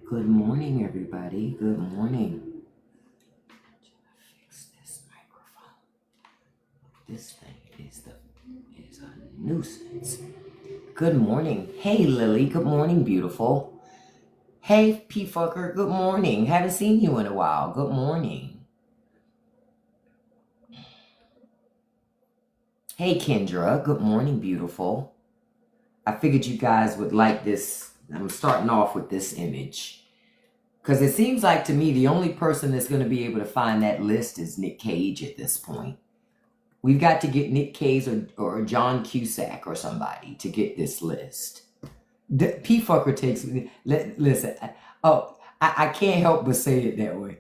Good morning, everybody. Good morning. Fix this microphone. This thing is a nuisance. Good morning. Hey, Lily. Good morning, beautiful. Hey, P fucker. Good morning. Haven't seen you in a while. Good morning. Hey, Kendra. Good morning, beautiful. I figured you guys would like this. I'm starting off with this image. Because it seems like to me the only person that's going to be able to find that list is Nick Cage at this point. We've got to get Nick Cage or John Cusack or somebody to get this list. P fucker takes me. Listen. Oh, I can't help but say it that way.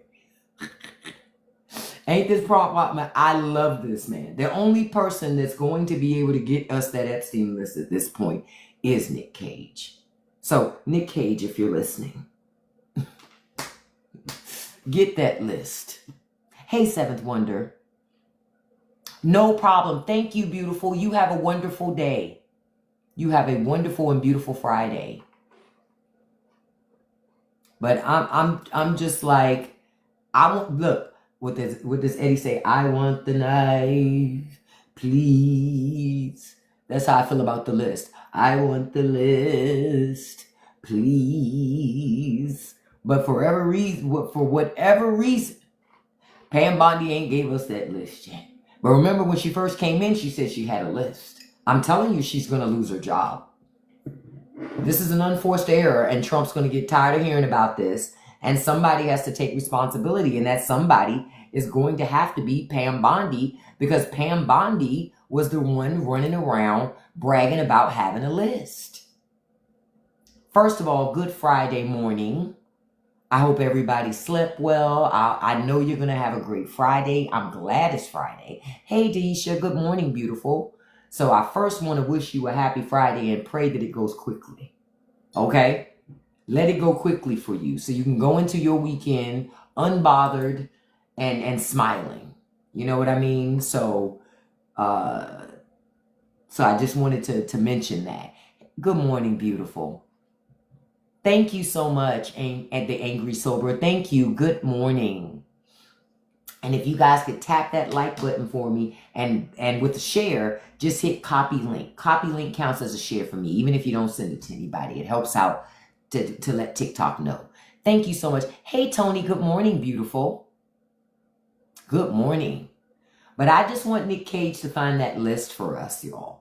Ain't this problem? I love this man. The only person that's going to be able to get us that Epstein list at this point is Nick Cage. So, Nick Cage, if you're listening, get that list. Hey, Seventh Wonder. No problem. Thank you, beautiful. You have a wonderful day. You have a wonderful and beautiful Friday. But I'm just like, I won't look. What does Eddie say? I want the knife, please. That's how I feel about the list. I want the list, please. But for whatever reason, Pam Bondi ain't gave us that list yet. But remember when she first came in, she said she had a list. I'm telling you, she's going to lose her job. This is an unforced error, and Trump's going to get tired of hearing about this. And somebody has to take responsibility, and that somebody is going to have to be Pam Bondi, because Pam Bondi was the one running around bragging about having a list. First of all, good Friday morning. I hope everybody slept well. I know you're going to have a great Friday. I'm glad it's Friday. Hey, Deisha, good morning, beautiful. So I first want to wish you a happy Friday and pray that it goes quickly. Okay? Let it go quickly for you so you can go into your weekend unbothered and smiling. You know what I mean? So I just wanted to mention that. Good morning, beautiful. Thank you so much, and the Angry Sober. Thank you. Good morning. And if you guys could tap that like button for me and with the share, just hit copy link. Copy link counts as a share for me, even if you don't send it to anybody. It helps out to let TikTok know. Thank you so much. Hey, Tony. Good morning, beautiful. Good morning. But I just want Nick Cage to find that list for us, y'all.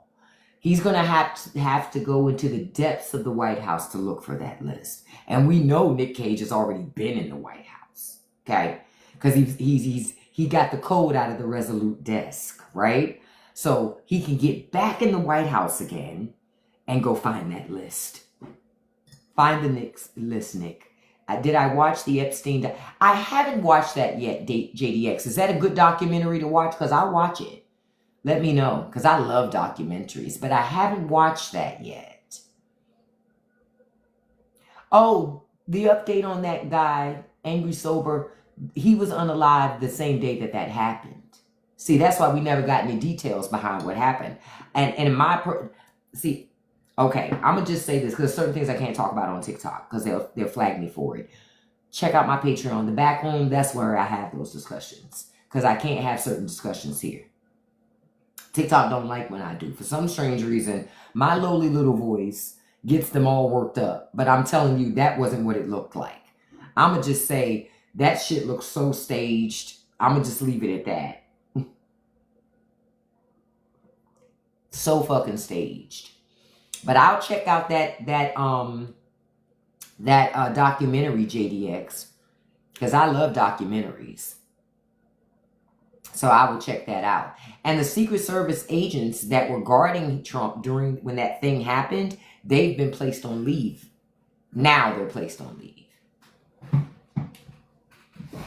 He's going to have to go into the depths of the White House to look for that list. And we know Nick Cage has already been in the White House, okay? Because he got the code out of the Resolute desk, right? So he can get back in the White House again and go find that list. Find the list, Nick. Did I watch the Epstein? I haven't watched that yet, JDX. Is that a good documentary to watch? Because I'll watch it. Let me know, because I love documentaries, but I haven't watched that yet. Oh, the update on that guy, Angry Sober, he was unalive the same day that happened. See, that's why we never got any details behind what happened. And in my, okay, I'm going to just say this, because certain things I can't talk about on TikTok, because they'll flag me for it. Check out my Patreon, the back room, that's where I have those discussions, because I can't have certain discussions here. TikTok don't like when I do. For some strange reason, my lowly little voice gets them all worked up. But I'm telling you, that wasn't what it looked like. I'm going to just say, that shit looks so staged. I'm going to just leave it at that. So fucking staged. But I'll check out that documentary, JDX. Because I love documentaries. So I will check that out. And the Secret Service agents that were guarding Trump when that thing happened, they've been placed on leave. Now they're placed on leave.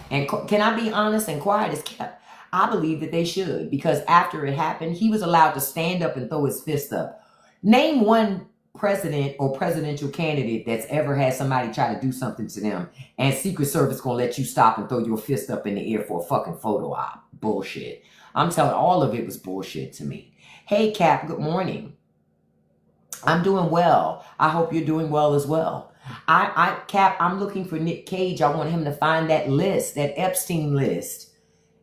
And can I be honest and quiet as kept? I believe that they should, because after it happened, he was allowed to stand up and throw his fist up. Name one president or presidential candidate that's ever had somebody try to do something to them, and Secret Service gonna let you stop and throw your fist up in the air for a fucking photo op. Bullshit. I'm telling, all of it was bullshit to me. Hey, Cap, good morning. I'm doing well. I hope you're doing well as well. Cap, I'm looking for Nick Cage. I want him to find that list, that Epstein list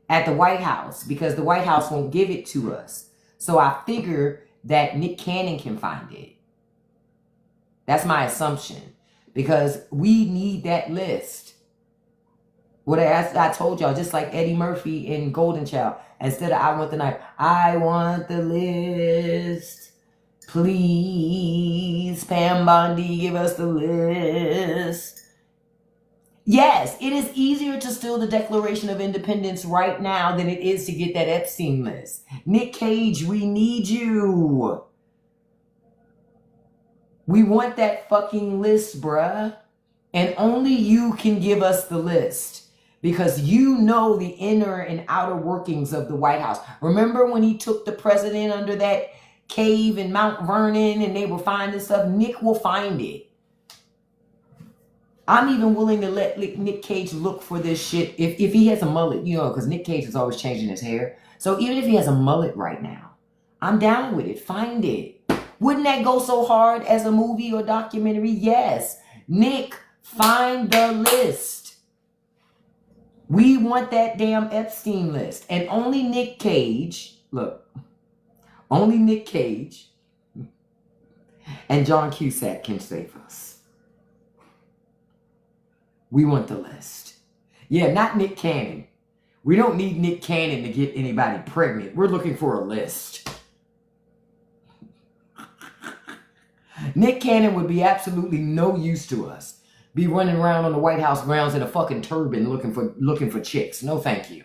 at the White House, because the White House won't give it to us. So I figure that Nick Cannon can find it. That's my assumption, because we need that list. What I told y'all, just like Eddie Murphy in Golden Child, instead of I want the knife, I want the list. Please, Pam Bondi, give us the list. Yes, it is easier to steal the Declaration of Independence right now than it is to get that Epstein list. Nick Cage, we need you. We want that fucking list, bruh. And only you can give us the list, because you know the inner and outer workings of the White House. Remember when he took the president under that cave in Mount Vernon and they were finding stuff? Nick will find it. I'm even willing to let Nick Cage look for this shit if he has a mullet, you know, because Nick Cage is always changing his hair. So even if he has a mullet right now, I'm down with it. Find it. Wouldn't that go so hard as a movie or documentary? Yes. Nick, find the list. We want that damn Epstein list. And only Nick Cage, look, only Nick Cage and John Cusack can save us. We want the list. Yeah, not Nick Cannon. We don't need Nick Cannon to get anybody pregnant. We're looking for a list. Nick Cannon would be absolutely no use to us. Be running around on the White House grounds in a fucking turban looking for chicks. No, thank you.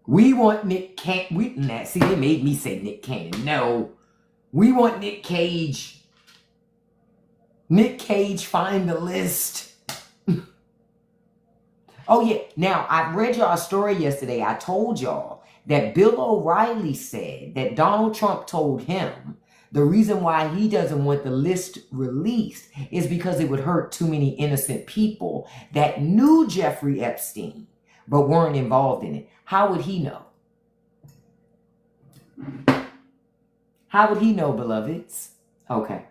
We want Nick Cannon. See, they made me say Nick Cannon. No. We want Nick Cage. Nick Cage, find the list. Oh, yeah. Now, I read y'all a story yesterday. I told y'all that Bill O'Reilly said that Donald Trump told him the reason why he doesn't want the list released is because it would hurt too many innocent people that knew Jeffrey Epstein but weren't involved in it. How would he know? How would he know, beloveds? Okay.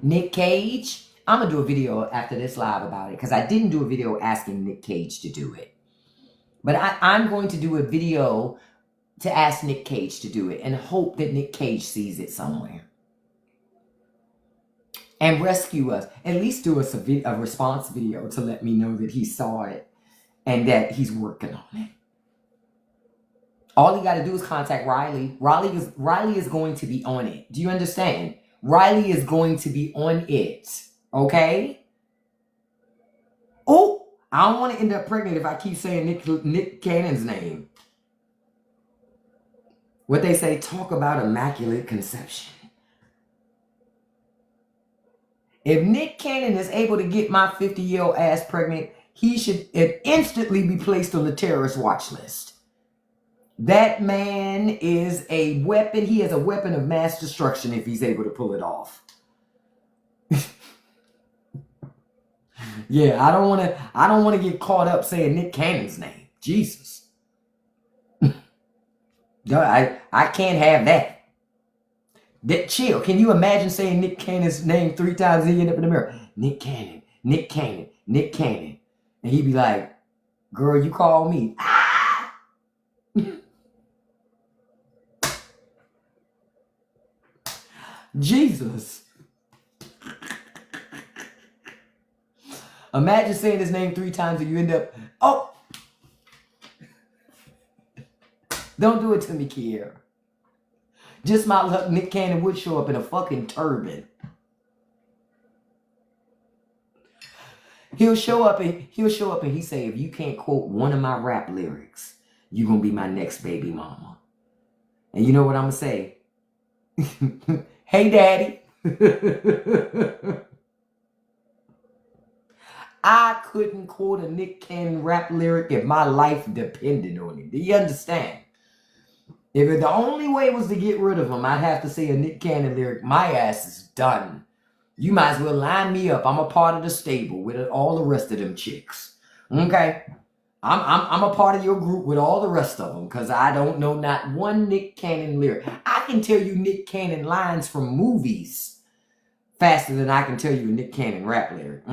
Nick Cage. I'm going to do a video after this live about it, because I didn't do a video asking Nick Cage to do it. But I'm going to do a video to ask Nick Cage to do it and hope that Nick Cage sees it somewhere. And rescue us. At least do us a response video to let me know that he saw it and that he's working on it. All he got to do is contact Riley. Riley is going to be on it. Do you understand? Riley is going to be on it. Okay? Oh, I don't want to end up pregnant if I keep saying Nick Cannon's name. What they say, talk about immaculate conception. If Nick Cannon is able to get my 50-year-old ass pregnant, he should instantly be placed on the terrorist watch list. That man is a weapon. He is a weapon of mass destruction if he's able to pull it off. Yeah, I don't want to get caught up saying Nick Cannon's name. Jesus. I can't have that. Chill. Can you imagine saying Nick Cannon's name 3 times and he end up in the mirror? Nick Cannon, Nick Cannon, Nick Cannon. And he'd be like, girl, you call me. Ah! Jesus. Imagine saying his name 3 times and you end up, oh. Don't do it to me, Kiera. Just my luck, Nick Cannon would show up in a fucking turban. He'll show up and he say, if you can't quote one of my rap lyrics, you're gonna be my next baby mama. And you know what I'm gonna say? Hey, daddy. I couldn't quote a Nick Cannon rap lyric if my life depended on it. Do you understand? If the only way was to get rid of him, I'd have to say a Nick Cannon lyric. My ass is done. You might as well line me up. I'm a part of the stable with all the rest of them chicks. Okay? I'm a part of your group with all the rest of them, because I don't know not one Nick Cannon lyric. I can tell you Nick Cannon lines from movies faster than I can tell you a Nick Cannon rap lyric.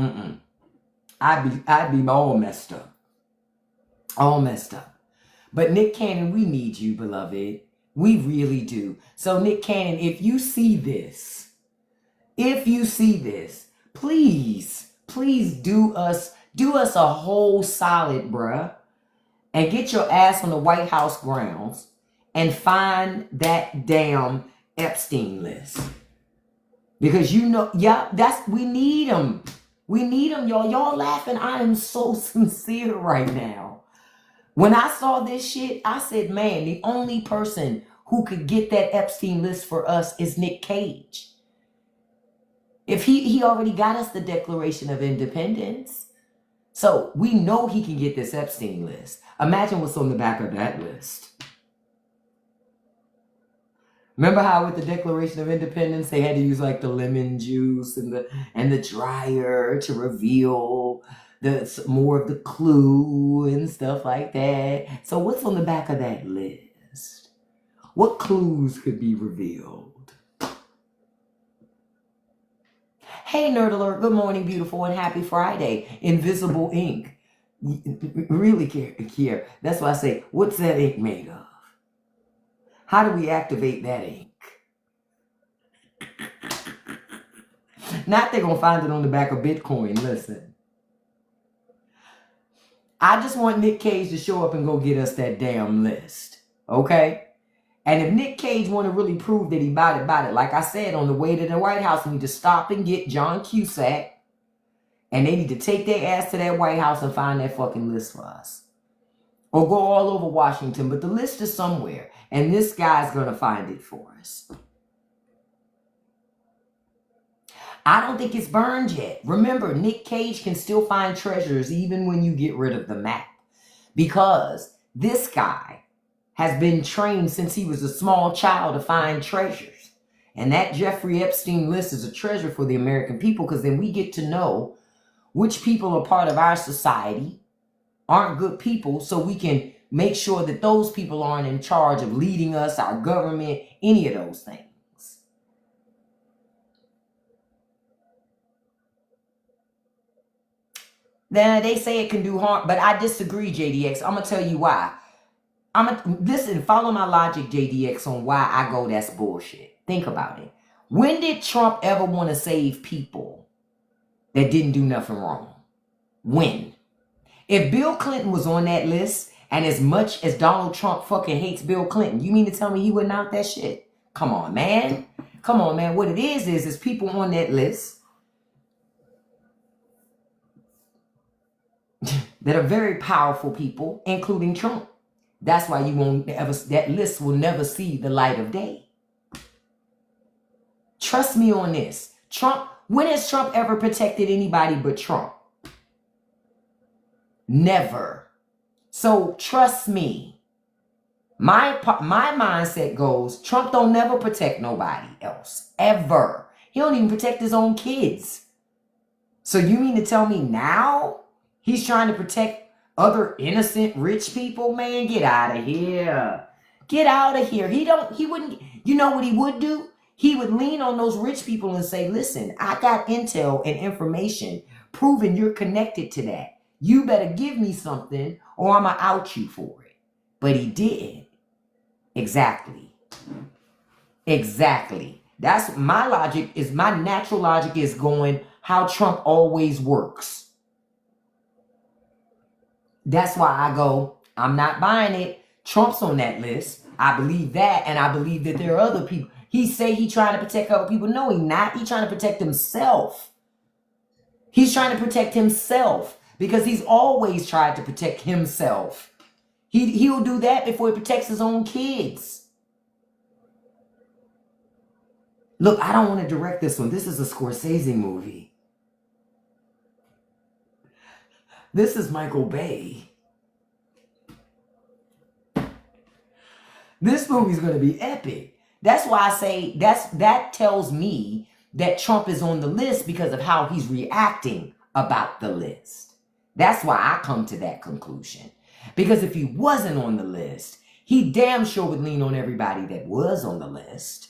I'd be all messed up. All messed up. But Nick Cannon, we need you, beloved. We really do. So Nick Cannon, if you see this, please do us a whole solid, bruh, and get your ass on the White House grounds and find that damn Epstein list. Because you know, yeah, we need them. We need them, y'all. Y'all laughing. I am so sincere right now. When I saw this shit, I said, man, the only person who could get that Epstein list for us is Nick Cage. If he already got us the Declaration of Independence. So we know he can get this Epstein list. Imagine what's on the back of that list. Remember how with the Declaration of Independence, they had to use like the lemon juice and the dryer to reveal more of the clue and stuff like that. So what's on the back of that list? What clues could be revealed? Hey, Nerd Alert. Good morning, beautiful, and happy Friday. Invisible ink. Really care. That's why I say, what's that ink made of? How do we activate that ink? Not they're going to find it on the back of Bitcoin. Listen. I just want Nick Cage to show up and go get us that damn list. Okay? And if Nick Cage want to really prove that he bought it, like I said, on the way to the White House, we need to stop and get John Cusack. And they need to take their ass to that White House and find that fucking list for us. Or go all over Washington. But the list is somewhere. And this guy's going to find it for us. I don't think it's burned yet. Remember, Nick Cage can still find treasures even when you get rid of the map. Because this guy has been trained since he was a small child to find treasures. And that Jeffrey Epstein list is a treasure for the American people, because then we get to know which people are part of our society, aren't good people, so we can make sure that those people aren't in charge of leading us, our government, any of those things. Then they say it can do harm, but I disagree, JDX. I'm going to tell you why. Listen, follow my logic, JDX, on why I go that's bullshit. Think about it. When did Trump ever want to save people that didn't do nothing wrong? When? If Bill Clinton was on that list, and as much as Donald Trump fucking hates Bill Clinton, you mean to tell me he wouldn't out that shit? Come on, man. Come on, man. What it is people on that list that are very powerful people, including Trump. That's why you won't ever, that list will never see the light of day. Trust me on this. Trump, when has Trump ever protected anybody but Trump? Never. So trust me. My mindset goes, Trump don't never protect nobody else. Ever. He don't even protect his own kids. So you mean to tell me now he's trying to protect other innocent rich people? Man, get out of here. Get out of here. He wouldn't, you know what he would do? He would lean on those rich people and say, listen, I got intel and information proving you're connected to that. You better give me something or I'm going to out you for it. But he didn't. Exactly. That's my logic, is my natural logic is going how Trump always works. That's why I go, I'm not buying it. Trump's on that list. I believe that, and I believe that there are other people. He say he trying to protect other people. No, he not. He trying to protect himself. He's trying to protect himself because he's always tried to protect himself. He'll do that before he protects his own kids. Look, I don't want to direct this one. This is a Scorsese movie. This is Michael Bay. This movie's going to be epic. That's why I say that tells me that Trump is on the list because of how he's reacting about the list. That's why I come to that conclusion. Because if he wasn't on the list, he damn sure would lean on everybody that was on the list.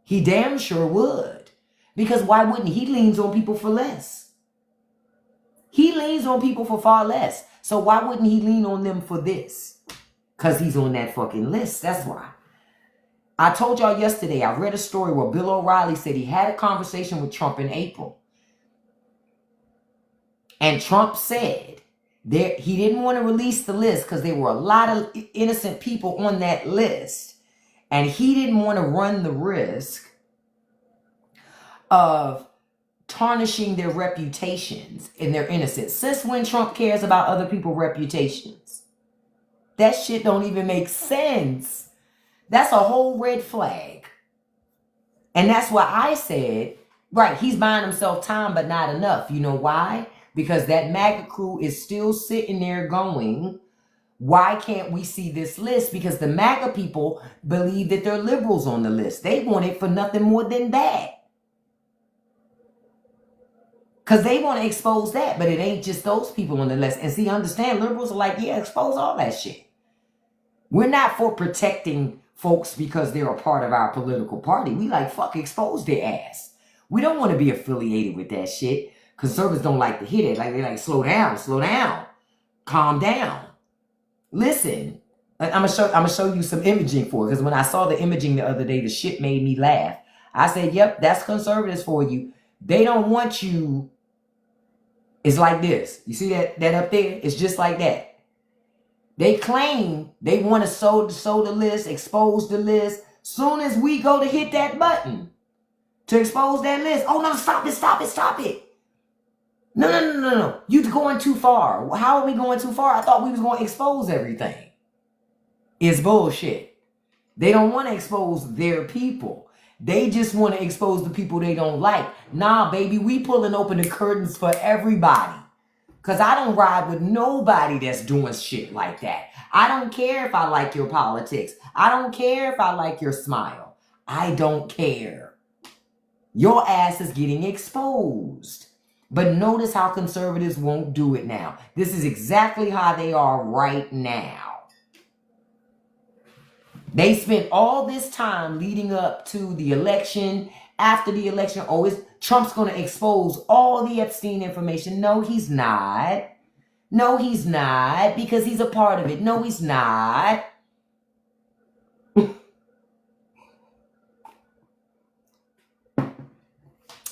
He damn sure would. Because why wouldn't he? He leans on people for less. He leans on people for far less. So why wouldn't he lean on them for this? Because he's on that fucking list. That's why. I told y'all yesterday, I read a story where Bill O'Reilly said he had a conversation with Trump in April. And Trump said that he didn't want to release the list because there were a lot of innocent people on that list. And he didn't want to run the risk of tarnishing their reputations and their innocence. Since when Trump cares about other people's reputations? That shit don't even make sense. That's a whole red flag. And that's why I said, right, he's buying himself time, but not enough. You know why? Because that MAGA crew is still sitting there going, why can't we see this list? Because the MAGA people believe that they're liberals on the list. They want it for nothing more than that. Because they want to expose that, but it ain't just those people on the list. And see, understand, liberals are like, yeah, expose all that shit. We're not for protecting folks because they're a part of our political party. We like, fuck, expose their ass. We don't want to be affiliated with that shit. Conservatives don't like to hit it. Like, they like, slow down, calm down. Listen, I'm gonna show you some imaging for it. Because when I saw the imaging the other day, the shit made me laugh. I said, yep, that's conservatives for you. They don't want you. It's like this. You see that up there? It's just like that. They claim they want to sow the list, expose the list. Soon as we go to hit that button to expose that list, oh no, stop it. No. You're going too far. How are we going too far? I thought we was going to expose everything. It's bullshit. They don't want to expose their people. They just want to expose the people they don't like. Nah, baby, we pulling open the curtains for everybody. Because I don't ride with nobody that's doing shit like that. I don't care if I like your politics. I don't care if I like your smile. I don't care. Your ass is getting exposed. But notice how conservatives won't do it now. This is exactly how they are right now. They spent all this time leading up to the election. After the election, Trump's going to expose all the Epstein information. No, he's not. No, he's not, because he's a part of it. No, he's not.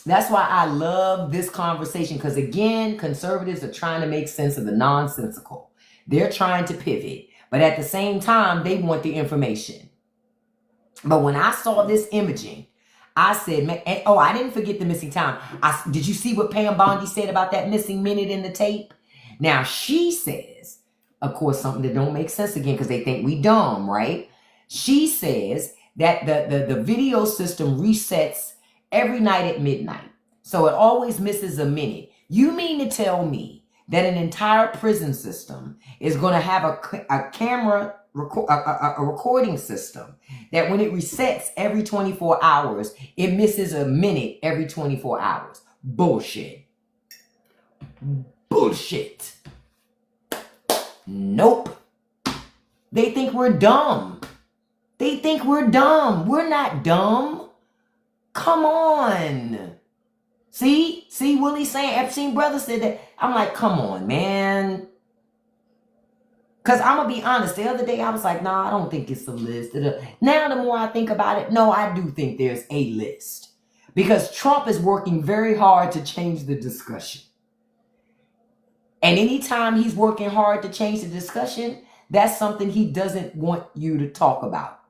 That's why I love this conversation, because again, conservatives are trying to make sense of the nonsensical. They're trying to pivot, but at the same time, they want the information. But when I saw this imaging, I said, man, oh, I didn't forget the missing time. Did you see what Pam Bondi said about that missing minute in the tape? Now, she says, of course, something that don't make sense again because they think we dumb, right? She says that the video system resets every night at midnight. So it always misses a minute. You mean to tell me that an entire prison system is going to have a camera, a recording system that when it resets every 24 hours, it misses a minute every 24 hours? Bullshit. Bullshit. Nope. They think we're dumb. They think we're dumb. We're not dumb. Come on. See, Willie's saying Epstein brother said that. I'm like, come on, man. Because I'm going to be honest. The other day, I was like, nah, I don't think it's a list. Now, the more I think about it, no, I do think there's a list. Because Trump is working very hard to change the discussion. And anytime he's working hard to change the discussion, that's something he doesn't want you to talk about.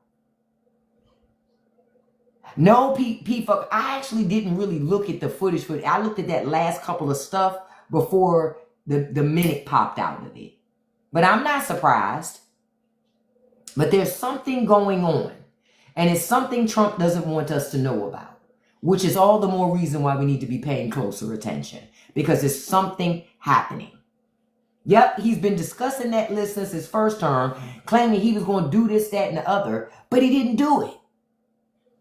No, P-fuck, I actually didn't really look at the footage. I looked at that last couple of stuff before the minute popped out of it. But I'm not surprised. But there's something going on. And it's something Trump doesn't want us to know about. Which is all the more reason why we need to be paying closer attention. Because there's something happening. Yep, he's been discussing that list since his first term, claiming he was going to do this, that, and the other. But he didn't do it.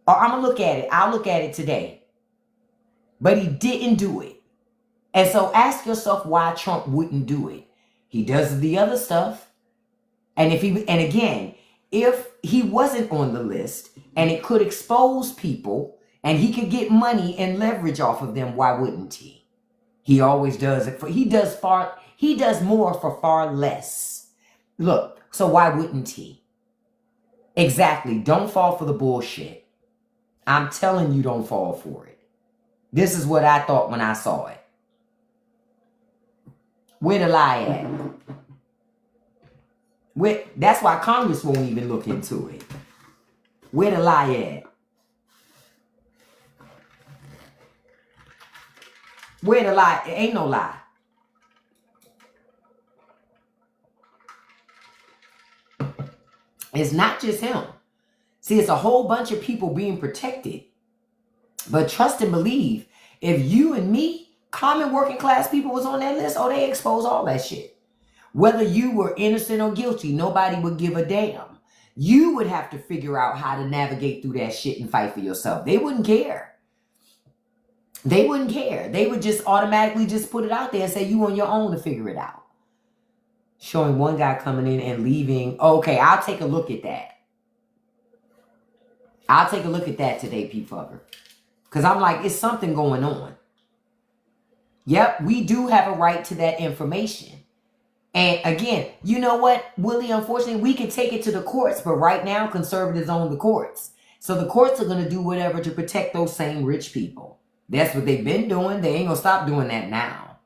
Or I'm going to look at it. I'll look at it today. But he didn't do it. And so ask yourself why Trump wouldn't do it. He does the other stuff. And again, if he wasn't on the list and it could expose people and he could get money and leverage off of them, why wouldn't he? He always does it for, he does more for far less. Look, so why wouldn't he? Exactly. Don't fall for the bullshit. I'm telling you, don't fall for it. This is what I thought when I saw it. Where the lie at? That's why Congress won't even look into it. Where the lie at? Where the lie? It ain't no lie. It's not just him. See, it's a whole bunch of people being protected. But trust and believe, if you and me, common working class people, was on that list, oh, they expose all that shit. Whether you were innocent or guilty, nobody would give a damn. You would have to figure out how to navigate through that shit and fight for yourself. They wouldn't care. They wouldn't care. They would just automatically just put it out there and say you on your own to figure it out. Showing one guy coming in and leaving. Okay, I'll take a look at that. I'll take a look at that today, P-Fucker. Because I'm like, it's something going on. Yep, we do have a right to that information. And again, you know what, Willie, unfortunately, we can take it to the courts. But right now, conservatives own the courts. So the courts are going to do whatever to protect those same rich people. That's what they've been doing. They ain't going to stop doing that now.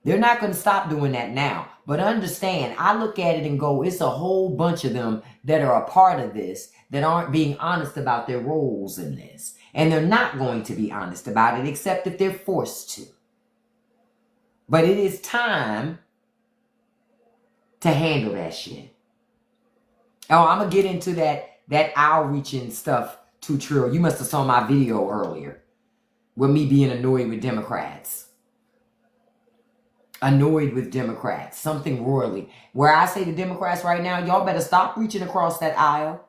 They're not going to stop doing that now. But understand, I look at it and go, it's a whole bunch of them that are a part of this that aren't being honest about their roles in this. And they're not going to be honest about it except if they're forced to. But it is time to handle that shit. Oh, I'm going to get into that outreaching stuff too, Trill. You must have saw my video earlier with me being annoyed with Democrats. Annoyed with Democrats. Something royally. Where I say to Democrats right now, y'all better stop reaching across that aisle.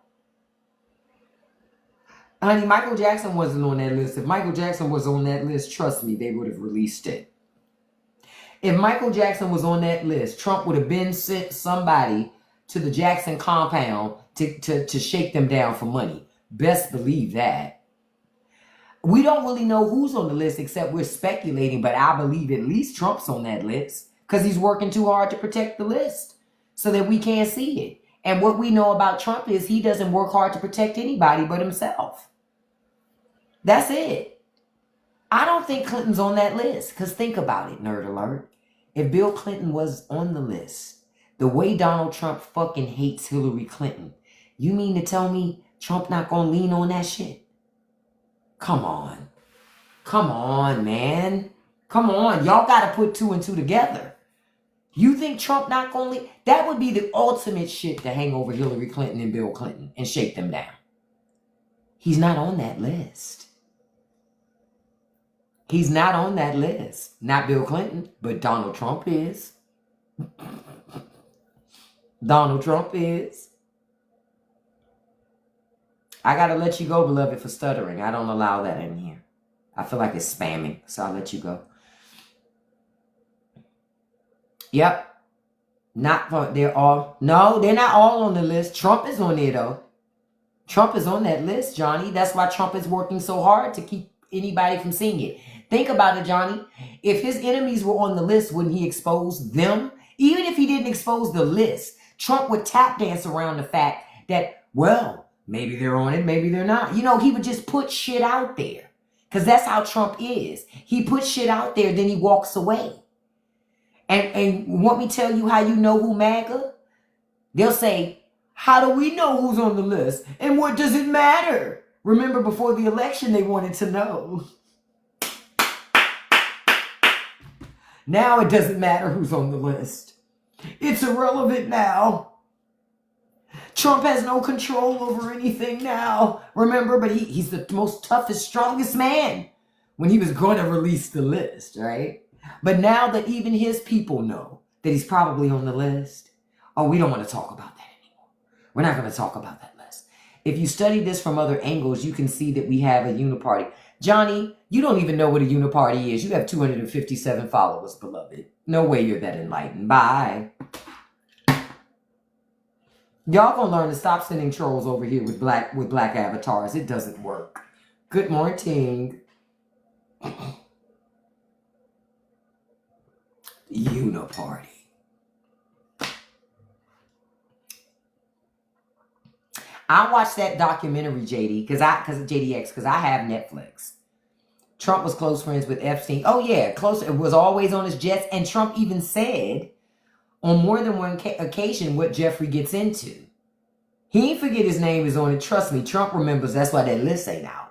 Honey, Michael Jackson wasn't on that list. If Michael Jackson was on that list, trust me, they would have released it. If Michael Jackson was on that list, Trump would have been sent somebody to the Jackson compound to shake them down for money. Best believe that. We don't really know who's on the list except we're speculating, but I believe at least Trump's on that list because he's working too hard to protect the list so that we can't see it. And what we know about Trump is he doesn't work hard to protect anybody but himself. That's it. I don't think Clinton's on that list because think about it, nerd alert. If Bill Clinton was on the list, the way Donald Trump fucking hates Hillary Clinton, you mean to tell me Trump not gonna lean on that shit? Come on. Come on, man. Come on. Y'all gotta put two and two together. You think Trump not gonna lean? That would be the ultimate shit to hang over Hillary Clinton and Bill Clinton and shake them down. He's not on that list. He's not on that list. Not Bill Clinton, but Donald Trump is. Donald Trump is. I got to let you go, beloved, for stuttering. I don't allow that in here. I feel like it's spamming, so I'll let you go. Yep. They're all, no, they're not all on the list. Trump is on there, though. Trump is on that list, Johnny. That's why Trump is working so hard to keep anybody from seeing it. Think about it, Johnny. If his enemies were on the list, wouldn't he expose them? Even if he didn't expose the list, Trump would tap dance around the fact that, well, maybe they're on it, maybe they're not. You know, he would just put shit out there. Because that's how Trump is. He puts shit out there, then he walks away. And want me to tell you how you know who MAGA? They'll say, how do we know who's on the list? And what does it matter? Remember, before the election, they wanted to know. Now it doesn't matter who's on the list. It's irrelevant now. Trump has no control over anything now. Remember, but he's the most toughest, strongest man when he was going to release the list, right? But now that even his people know that he's probably on the list, oh, we don't want to talk about that anymore. We're not going to talk about that list. If you study this from other angles, you can see that we have a uniparty. Johnny, you don't even know what a uniparty is. You have 257 followers, beloved. No way you're that enlightened. Bye. Y'all gonna learn to stop sending trolls over here with black avatars. It doesn't work. Good morning. Uniparty. I watched that documentary, JD, because JDX, because I have Netflix. Trump was close friends with Epstein. Oh yeah, close. It was always on his jets, and Trump even said on more than one occasion what Jeffrey gets into. He ain't forget his name is on it. Trust me, Trump remembers. That's why that list ain't out.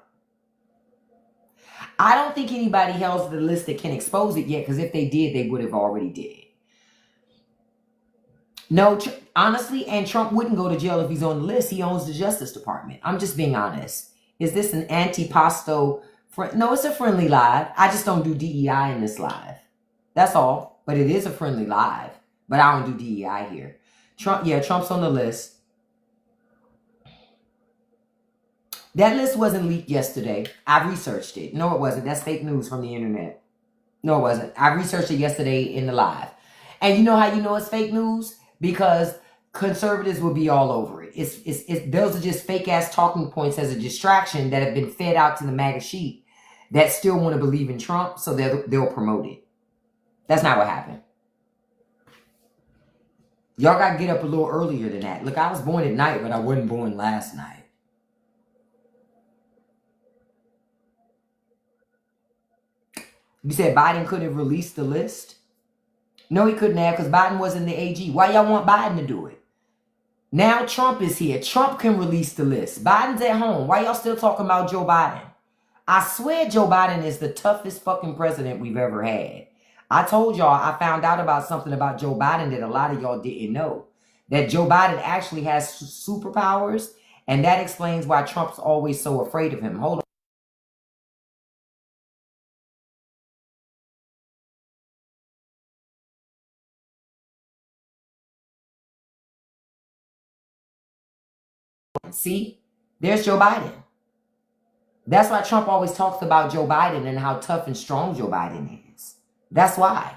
I don't think anybody held the list that can expose it yet, because if they did, they would have already did it. No, honestly, and Trump wouldn't go to jail if he's on the list. He owns the Justice Department. I'm just being honest. Is this an antipasto? No, it's a friendly live. I just don't do DEI in this live. That's all. But it is a friendly live. But I don't do DEI here. Trump's on the list. That list wasn't leaked yesterday. I researched it. No, it wasn't. That's fake news from the internet. No, it wasn't. I researched it yesterday in the live. And you know how you know it's fake news? Because conservatives will be all over it. Those are just fake ass talking points as a distraction that have been fed out to the MAGA sheep that still want to believe in Trump, so they'll promote it. That's not what happened. Y'all got to get up a little earlier than that. Look, I was born at night, but I wasn't born last night. You said Biden could have released the list? No, he couldn't have, because Biden wasn't the AG. Why y'all want Biden to do it? Now Trump is here. Trump can release the list. Biden's at home. Why y'all still talking about Joe Biden? I swear Joe Biden is the toughest fucking president we've ever had. I told y'all I found out about something about Joe Biden that a lot of y'all didn't know. That Joe Biden actually has superpowers, and that explains why Trump's always so afraid of him. Hold on. See? There's Joe Biden. That's why Trump always talks about Joe Biden and how tough and strong Joe Biden is. That's why.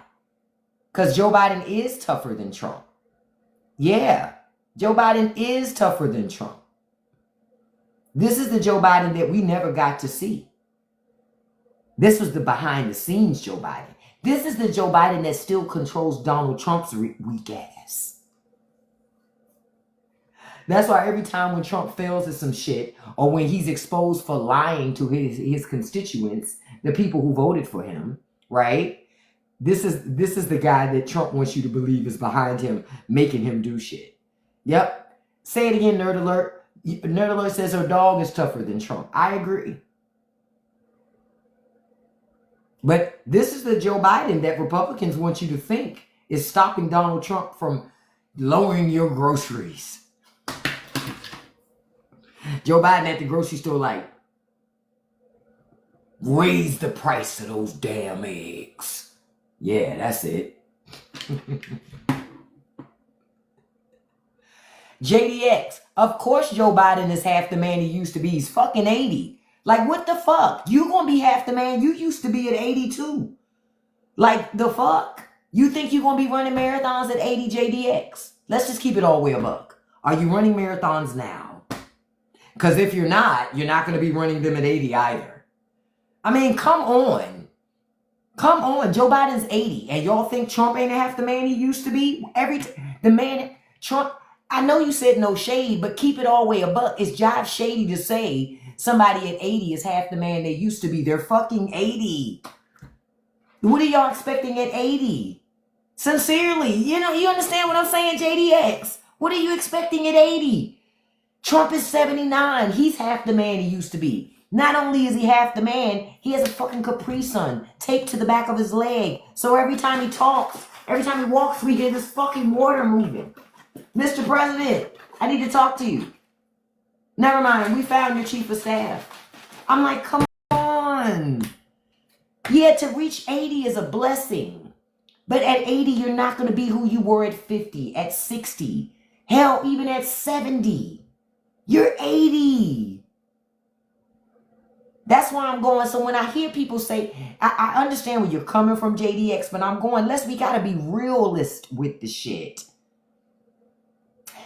Because Joe Biden is tougher than Trump. Yeah. Joe Biden is tougher than Trump. This is the Joe Biden that we never got to see. This was the behind the scenes Joe Biden. This is the Joe Biden that still controls Donald Trump's weak ass. That's why every time when Trump fails at some shit, or when he's exposed for lying to his constituents, the people who voted for him, right? This is the guy that Trump wants you to believe is behind him, making him do shit. Yep. Say it again, Nerd Alert. Nerd Alert says her dog is tougher than Trump. I agree. But this is the Joe Biden that Republicans want you to think is stopping Donald Trump from lowering your groceries. Joe Biden at the grocery store like, raise the price of those damn eggs. Yeah, that's it. JDX, of course Joe Biden is half the man he used to be. He's fucking 80. Like, what the fuck? You gonna be half the man you used to be at 82. Like, the fuck? You think you gonna be running marathons at 80, JDX? Let's just keep it all the way a buck. Are you running marathons now? Because if you're not going to be running them at 80 either. I mean, come on. Come on. Joe Biden's 80. And y'all think Trump ain't half the man he used to be? The man, Trump, I know you said no shade, but keep it all the way a buck. It's jive shady to say somebody at 80 is half the man they used to be. They're fucking 80. What are y'all expecting at 80? Sincerely. You understand what I'm saying, JDX? What are you expecting at 80? Trump is 79. He's half the man he used to be. Not only is he half the man, he has a fucking Capri Sun taped to the back of his leg. So every time he talks, every time he walks, we hear this fucking water moving. Mr. President, I need to talk to you. Never mind, we found your chief of staff. I'm like, come on. Yeah, to reach 80 is a blessing. But at 80, you're not going to be who you were at 50, at 60. Hell, even at 70. You're 80. That's why I'm going. So when I hear people say, I understand where you're coming from, JDX, but I'm going, we got to be realist with the shit.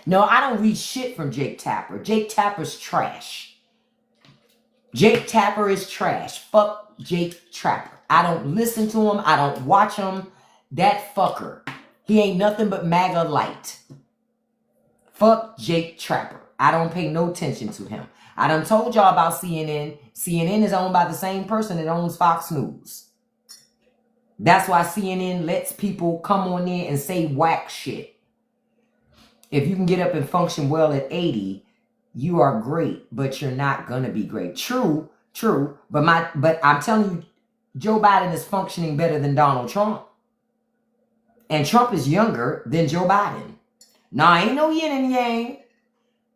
No, I don't read shit from Jake Tapper. Jake Tapper's trash. Jake Tapper is trash. Fuck Jake Tapper. I don't listen to him. I don't watch him. That fucker. He ain't nothing but MAGA light. Fuck Jake Tapper. I don't pay no attention to him. I done told y'all about CNN. CNN is owned by the same person that owns Fox News. That's why CNN lets people come on there and say whack shit. If you can get up and function well at 80, you are great, but you're not gonna be great. True, but I'm telling you, Joe Biden is functioning better than Donald Trump. And Trump is younger than Joe Biden. Now, ain't no yin and yang.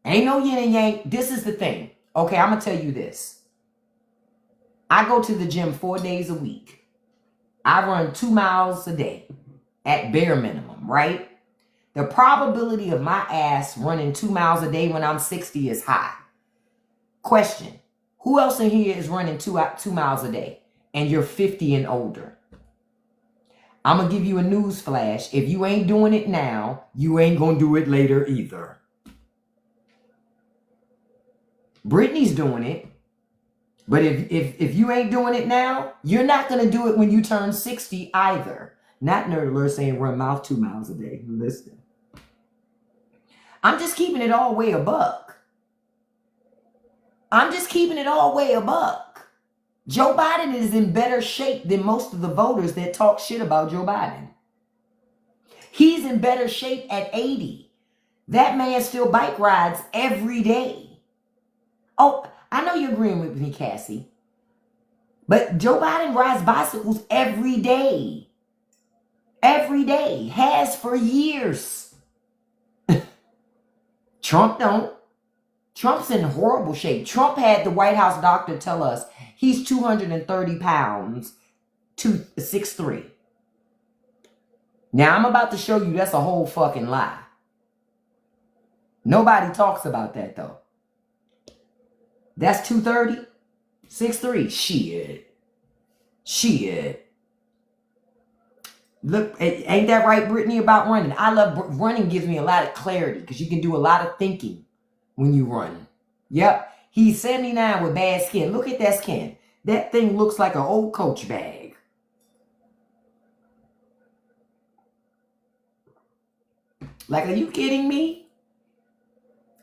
Ain't no yin and yang. This is the thing. Okay, I'm gonna tell you this. I go to the gym 4 days a week. I run 2 miles a day at bare minimum, right? The probability of my ass running 2 miles a day when I'm 60 is high. Question. Who else in here is running 2 miles a day and you're 50 and older? I'm going to give you a news flash. If you ain't doing it now, you ain't going to do it later either. Brittany's doing it. But if you ain't doing it now, you're not going to do it when you turn 60 either. Not Nerd Alert saying run mouth 2 miles a day. Listen. I'm just keeping it all way a buck. I'm just keeping it all way a buck. Joe Biden is in better shape than most of the voters that talk shit about Joe Biden. He's in better shape at 80. That man still bike rides every day. Oh, I know you're agreeing with me, Cassie. But Joe Biden rides bicycles every day. Every day. Has for years. Trump don't. Trump's in horrible shape. Trump had the White House doctor tell us he's 230 pounds to 6'3". Now, I'm about to show you that's a whole fucking lie. Nobody talks about that, though. That's 230? 6'3". Shit. Look, ain't that right, Brittany, about running? I love running. Gives me a lot of clarity because you can do a lot of thinking when you run. Yep. He's 79 with bad skin. Look at that skin. That thing looks like an old Coach bag. Like, are you kidding me?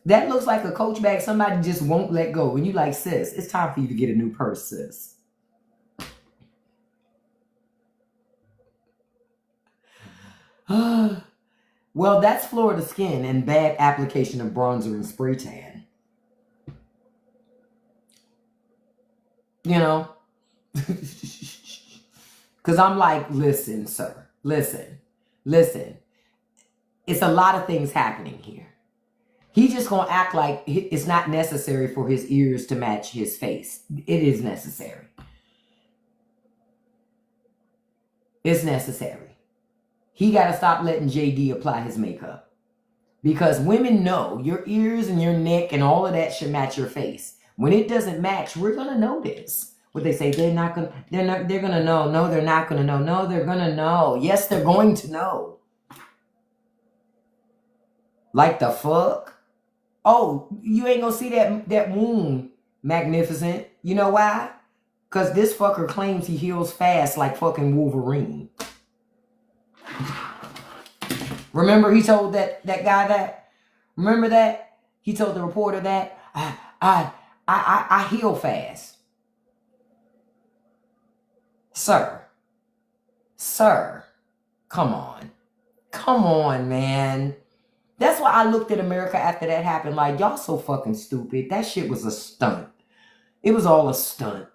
That looks like a Coach bag somebody just won't let go. And you like, sis, it's time for you to get a new purse, sis. Well, that's Florida skin and bad application of bronzer and spray tan. You know? Because I'm like, listen, sir. Listen. It's a lot of things happening here. He's just going to act like it's not necessary for his ears to match his face. It is necessary. It's necessary. He got to stop letting JD apply his makeup. Because women know your ears and your neck and all of that should match your face. When it doesn't match, we're going to notice. What they say, they're going to know. No, they're not going to know. No, they're going to know. Yes, they're going to know. Like the fuck? Oh, you ain't going to see that wound, magnificent. You know why? Because this fucker claims he heals fast like fucking Wolverine. Remember he told that guy that? Remember that? He told the reporter that? I heal fast. Sir, come on, man. That's why I looked at America after that happened like, y'all so fucking stupid. That shit was a stunt. It was all a stunt.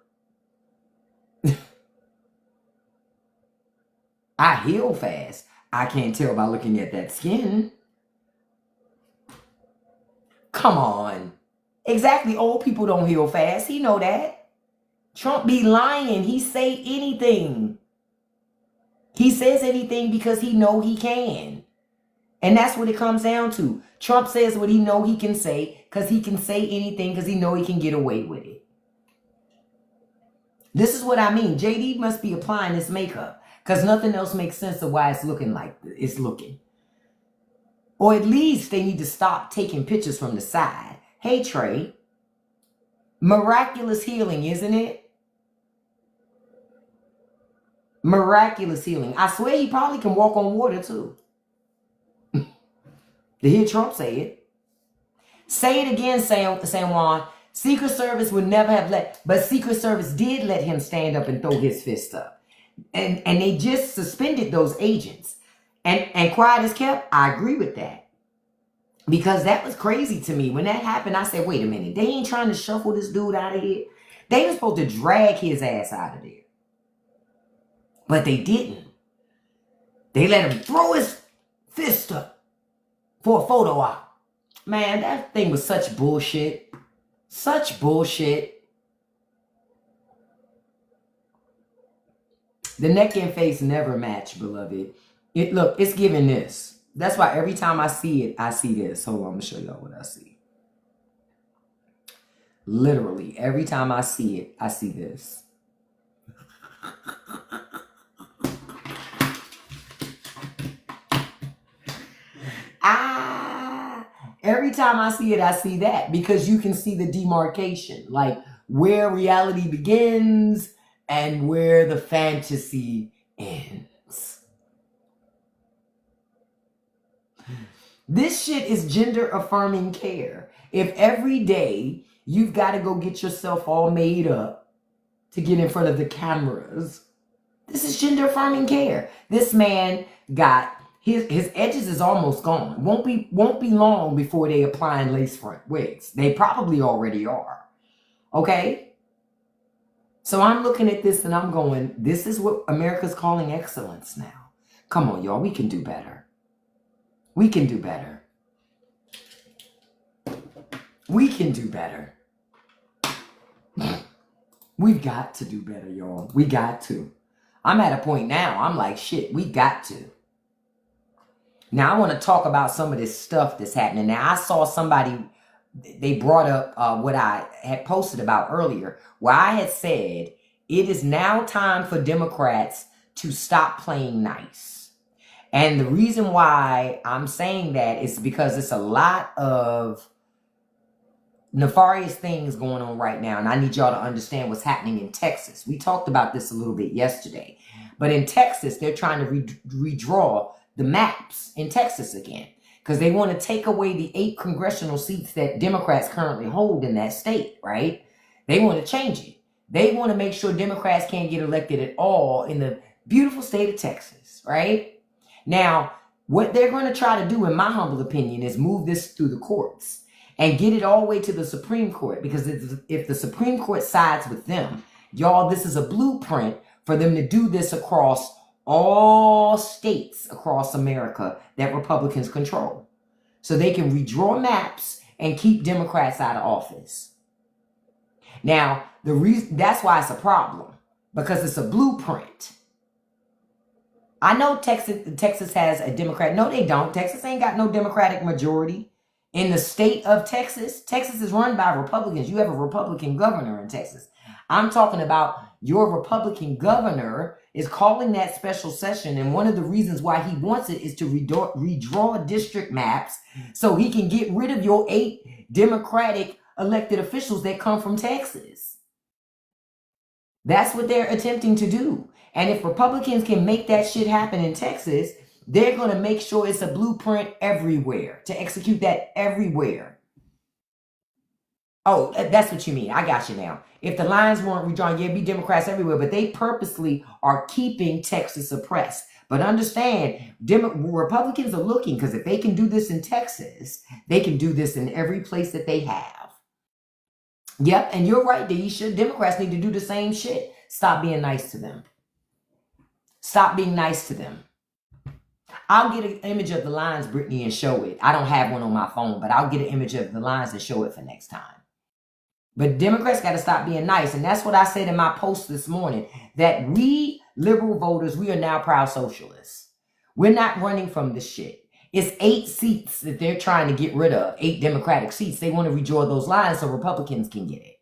I heal fast. I can't tell by looking at that skin. Come on. Exactly. Old people don't heal fast. He know that. Trump be lying. He say anything. He says anything because he know he can. And that's what it comes down to. Trump says what he know he can say because he can say anything because he know he can get away with it. This is what I mean. JD must be applying this makeup. Because nothing else makes sense of why it's looking like it's looking. Or at least they need to stop taking pictures from the side. Hey, Trey. Miraculous healing, isn't it? Miraculous healing. I swear he probably can walk on water too. To hear Trump say it. Say it again, San Juan. Secret Service would never have but Secret Service did let him stand up and throw his fist up. And they just suspended those agents. And quiet as kept, I agree with that. Because that was crazy to me. When that happened, I said, wait a minute. They ain't trying to shuffle this dude out of here. They were supposed to drag his ass out of there. But they didn't. They let him throw his fist up for a photo op. Man, that thing was such bullshit. Such bullshit. The neck and face never match, beloved. Look, it's giving this. That's why every time I see it, I see this. Hold on, I'm going to show y'all what I see. Literally, every time I see it, I see this. Every time I see it, I see that. Because you can see the demarcation. Like, where reality begins and where the fantasy ends. This shit is gender affirming care. If every day you've got to go get yourself all made up to get in front of the cameras, this is gender affirming care. This man got his edges is almost gone. Won't be long before they applying lace front wigs. They probably already are. Okay? So I'm looking at this and I'm going, this is what America's calling excellence now. Come on, y'all. We can do better. We can do better. We can do better. We've got to do better, y'all. We got to. I'm at a point now. I'm like, shit, we got to. Now, I want to talk about some of this stuff that's happening. Now, I saw somebody, they brought up what I had posted about earlier, where I had said, it is now time for Democrats to stop playing nice. And the reason why I'm saying that is because it's a lot of nefarious things going on right now. And I need y'all to understand what's happening in Texas. We talked about this a little bit yesterday. But in Texas, they're trying to redraw the maps in Texas again, because they want to take away the 8 congressional seats that Democrats currently hold in that state, right? They want to change it. They want to make sure Democrats can't get elected at all in the beautiful state of Texas, right? Now, what they're going to try to do, in my humble opinion, is move this through the courts and get it all the way to the Supreme Court, because if the Supreme Court sides with them, y'all, this is a blueprint for them to do this across all states across America that Republicans control. So they can redraw maps and keep Democrats out of office. Now, the reason that's why it's a problem, because it's a blueprint. I know Texas has a Democrat. No, they don't. Texas ain't got no Democratic majority. In the state of Texas, Texas is run by Republicans. You have a Republican governor in Texas. I'm talking about your Republican governor is calling that special session, and one of the reasons why he wants it is to redraw district maps so he can get rid of your 8 Democratic elected officials that come from Texas. That's what they're attempting to do. And if Republicans can make that shit happen in Texas, they're going to make sure it's a blueprint everywhere, to execute that everywhere. Oh, that's what you mean. I got you now. If the lines weren't redrawn, yeah, it'd be Democrats everywhere, but they purposely are keeping Texas oppressed. But understand, Republicans are looking, because if they can do this in Texas, they can do this in every place that they have. Yep, and you're right, Democrats need to do the same shit. Stop being nice to them. Stop being nice to them. I'll get an image of the lines, Brittany, and show it. I don't have one on my phone, but I'll get an image of the lines and show it for next time. But Democrats got to stop being nice. And that's what I said in my post this morning, that we liberal voters, we are now proud socialists. We're not running from this shit. It's 8 seats that they're trying to get rid of, 8 Democratic seats. They want to redraw those lines so Republicans can get it.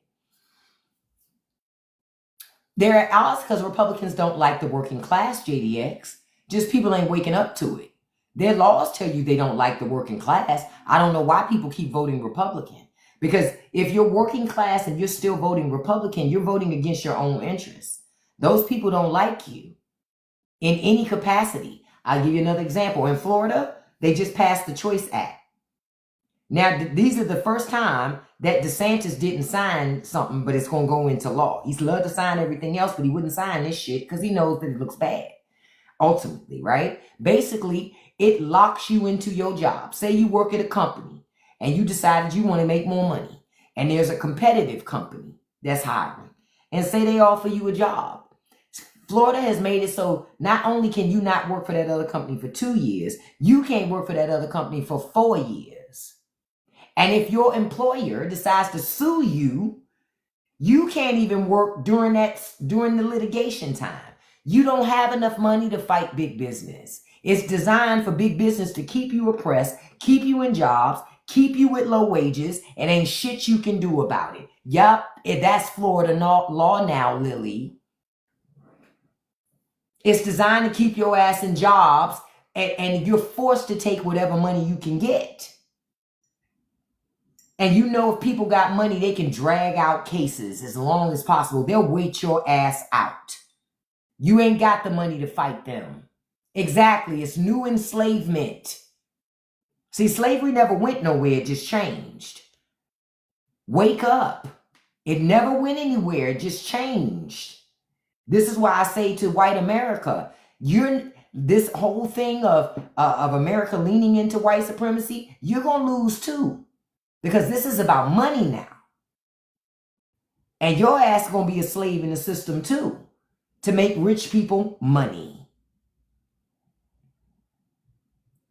They're at odds because Republicans don't like the working class, JDX. Just people ain't waking up to it. Their laws tell you they don't like the working class. I don't know why people keep voting Republican. Because if you're working class and you're still voting Republican, you're voting against your own interests. Those people don't like you in any capacity. I'll give you another example. In Florida, they just passed the Choice Act. Now, these are the first time that DeSantis didn't sign something, but it's going to go into law. He's loved to sign everything else, but he wouldn't sign this shit because he knows that it looks bad. Ultimately, right? Basically, it locks you into your job. Say you work at a company and you decided you want to make more money, and there's a competitive company that's hiring, and say they offer you a job. Florida has made it so not only can you not work for that other company for 2 years, you can't work for that other company for 4 years. And if your employer decides to sue you, you can't even work during the litigation time. You don't have enough money to fight big business. It's designed for big business to keep you oppressed, keep you in jobs, keep you with low wages, and ain't shit you can do about it. Yup, that's Florida law now, Lily. It's designed to keep your ass in jobs, and you're forced to take whatever money you can get. And you know, if people got money, they can drag out cases as long as possible. They'll wait your ass out. You ain't got the money to fight them. Exactly. It's new enslavement. See, slavery never went nowhere. It just changed. Wake up. It never went anywhere. It just changed. This is why I say to white America, this whole thing of America leaning into white supremacy, you're going to lose too. Because this is about money now. And your ass is going to be a slave in the system too, to make rich people money.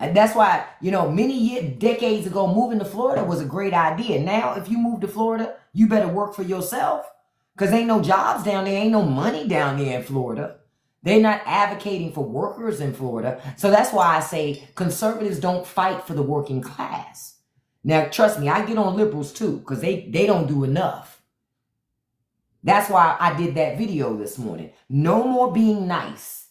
And that's why, decades ago, moving to Florida was a great idea. Now, if you move to Florida, you better work for yourself. Because ain't no jobs down there, ain't no money down there in Florida. They're not advocating for workers in Florida. So that's why I say conservatives don't fight for the working class. Now, trust me, I get on liberals too, because they don't do enough. That's why I did that video this morning. No more being nice.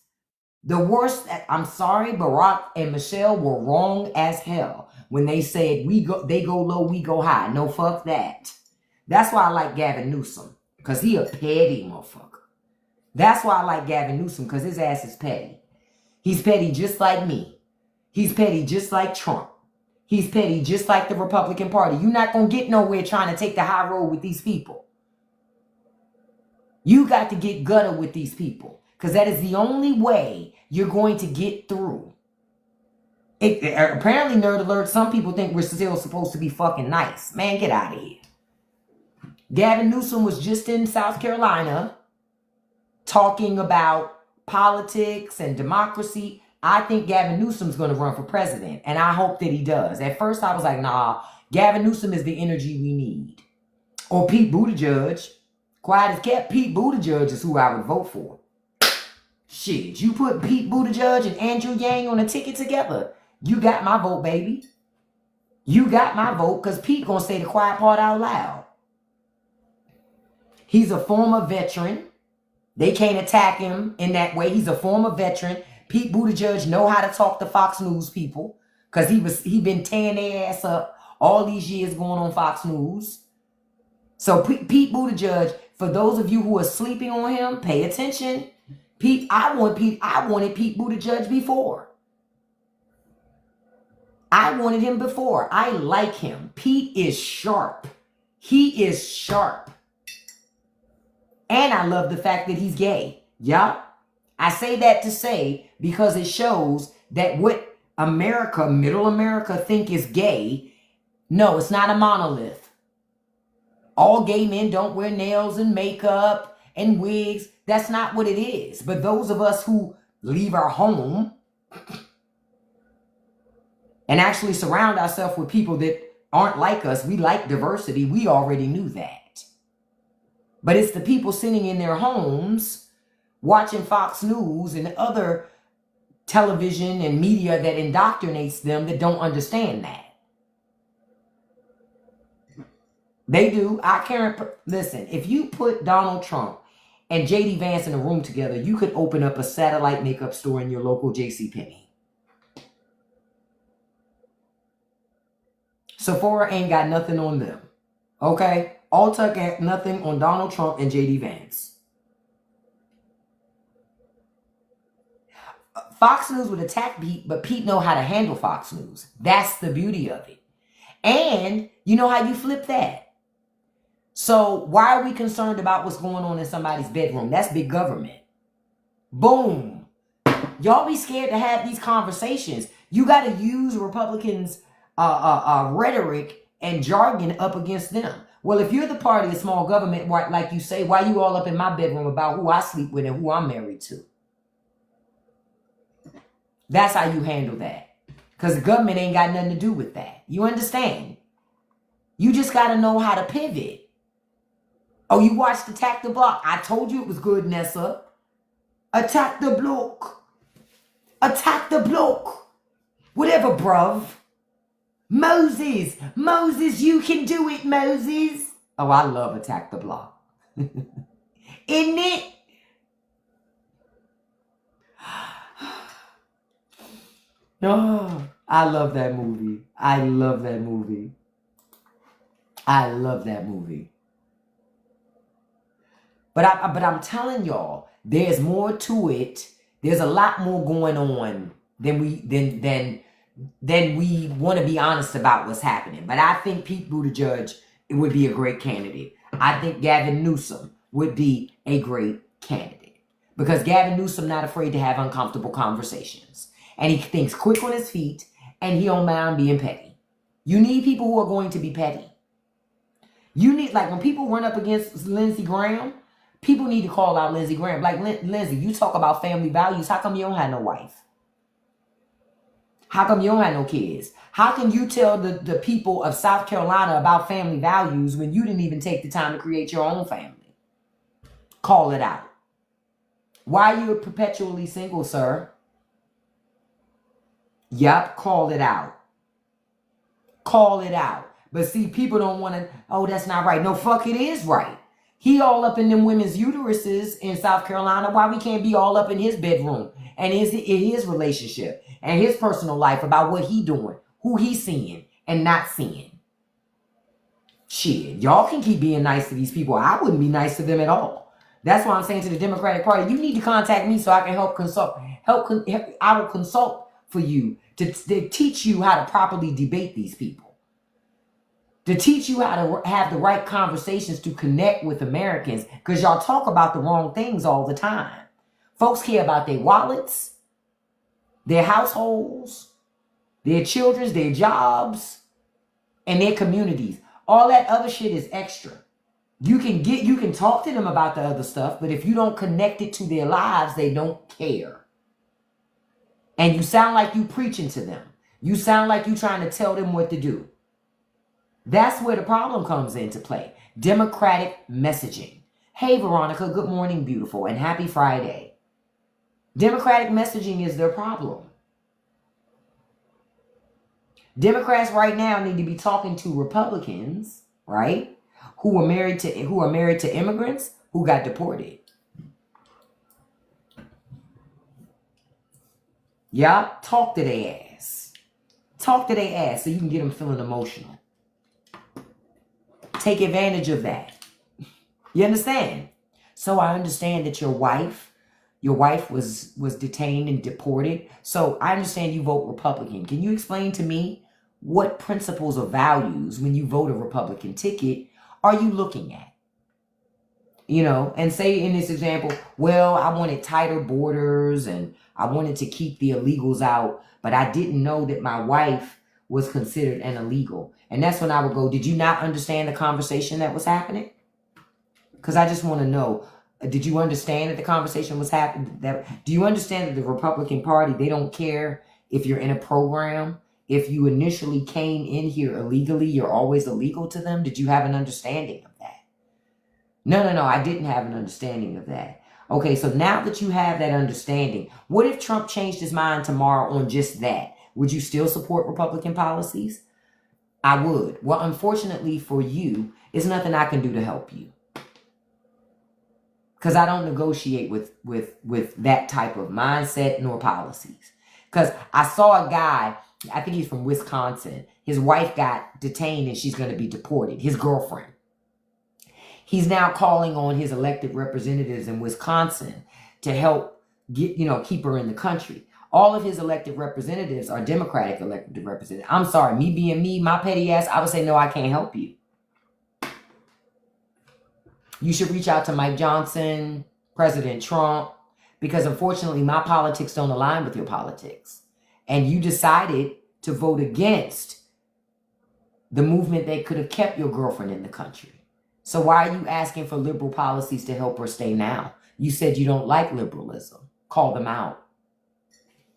The worst, I'm sorry, Barack and Michelle were wrong as hell when they said they go low, we go high. No, fuck that. That's why I like Gavin Newsom, because he a petty motherfucker. That's why I like Gavin Newsom, because his ass is petty. He's petty just like me. He's petty just like Trump. He's petty just like the Republican Party. You're not going to get nowhere trying to take the high road with these people. You got to get gutter with these people, because that is the only way you're going to get through. Apparently, nerd alert, some people think we're still supposed to be fucking nice. Man, get out of here. Gavin Newsom was just in South Carolina talking about politics and democracy. I think Gavin Newsom's going to run for president, and I hope that he does. At first, I was like, nah, Gavin Newsom is the energy we need. Or Pete Buttigieg. Quiet as kept, Pete Buttigieg is who I would vote for. Shit, you put Pete Buttigieg and Andrew Yang on a ticket together, you got my vote, baby. You got my vote, because Pete going to say the quiet part out loud. He's a former veteran. They can't attack him in that way. He's a former veteran. Pete Buttigieg know how to talk to Fox News people, because he been tearing their ass up all these years going on Fox News. So Pete Buttigieg, for those of you who are sleeping on him, pay attention. I wanted Pete Buttigieg before. I wanted him before. I like him. Pete is sharp. He is sharp. And I love the fact that he's gay. Yeah. I say that to say because it shows that what America, middle America, think is gay, no, it's not a monolith. All gay men don't wear nails and makeup and wigs. That's not what it is. But those of us who leave our home and actually surround ourselves with people that aren't like us, we like diversity, we already knew that. But it's the people sitting in their homes watching Fox News and other television and media that indoctrinates them that don't understand that. They do. I can't. Listen, if you put Donald Trump and J.D. Vance in a room together, you could open up a satellite makeup store in your local JCPenney. Sephora ain't got nothing on them. Okay? All tuck at nothing on Donald Trump and J.D. Vance. Fox News would attack Pete, but Pete know how to handle Fox News. That's the beauty of it. And you know how you flip that. So why are we concerned about what's going on in somebody's bedroom? That's big government. Boom. Y'all be scared to have these conversations. You got to use Republicans' rhetoric and jargon up against them. Well, if you're the party of small government, like you say, why you all up in my bedroom about who I sleep with and who I'm married to? That's how you handle that. Because the government ain't got nothing to do with that. You understand? You just got to know how to pivot. Oh, you watched Attack the Block. I told you it was good, Nessa. Attack the block. Attack the block. Whatever, bruv. Moses. Moses, you can do it, Moses. Oh, I love Attack the Block. Isn't it? Oh, I love that movie. I love that movie. I love that movie. But I'm telling y'all, there's more to it. There's a lot more going on than we want to be honest about what's happening. But I think Pete Buttigieg would be a great candidate. I think Gavin Newsom would be a great candidate. Because Gavin Newsom not afraid to have uncomfortable conversations. And he thinks quick on his feet, and he don't mind being petty. You need people who are going to be petty. You need, like when people run up against Lindsey Graham, people need to call out Lindsey Graham. Like, Lindsey, you talk about family values. How come you don't have no wife? How come you don't have no kids? How can you tell the people of South Carolina about family values when you didn't even take the time to create your own family? Call it out. Why are you perpetually single, sir? Yep, call it out. Call it out. But see, people don't want to, oh, that's not right. No, fuck, it is right. He all up in them women's uteruses in South Carolina. Why we can't be all up in his bedroom and his relationship and his personal life about what he doing, who he seeing and not seeing? Shit, y'all can keep being nice to these people. I wouldn't be nice to them at all. That's why I'm saying to the Democratic Party, you need to contact me so I can help consult. I will consult for you to teach you how to properly debate these people. To teach you how to have the right conversations to connect with Americans. Because y'all talk about the wrong things all the time. Folks care about their wallets, their households, their children, their jobs, and their communities. All that other shit is extra. You can talk to them about the other stuff, but if you don't connect it to their lives, they don't care. And you sound like you preaching to them. You sound like you trying to tell them what to do. That's where the problem comes into play. Democratic messaging. Hey, Veronica, good morning, beautiful, and happy Friday. Democratic messaging is their problem. Democrats right now need to be talking to Republicans, right? Who are married to immigrants who got deported. Yeah, talk to their ass. Talk to their ass so you can get them feeling emotional. Take advantage of that. You understand? So I understand that your wife was detained and deported. So I understand you vote Republican. Can you explain to me what principles or values, when you vote a Republican ticket, are you looking at? You know, and say in this example, well, I wanted tighter borders and I wanted to keep the illegals out, but I didn't know that my wife was considered an illegal. And that's when I would go, did you not understand the conversation that was happening? Because I just want to know, did you understand that the conversation was happening? Do you understand that the Republican Party, they don't care if you're in a program? If you initially came in here illegally, you're always illegal to them? Did you have an understanding of that? No, I didn't have an understanding of that. Okay, so now that you have that understanding, what if Trump changed his mind tomorrow on just that? Would you still support Republican policies? I would. Well, unfortunately for you, there's nothing I can do to help you. Because I don't negotiate with that type of mindset nor policies. Because I saw a guy I think he's from Wisconsin. His wife got detained and she's going to be deported. His girlfriend. He's now calling on his elected representatives in Wisconsin to help get, keep her in the country. All of his elected representatives are Democratic elected representatives. I'm sorry, me being me, my petty ass, I would say, no, I can't help you. You should reach out to Mike Johnson, President Trump, because unfortunately my politics don't align with your politics. And you decided to vote against the movement that could have kept your girlfriend in the country. So why are you asking for liberal policies to help her stay now? You said you don't like liberalism. Call them out.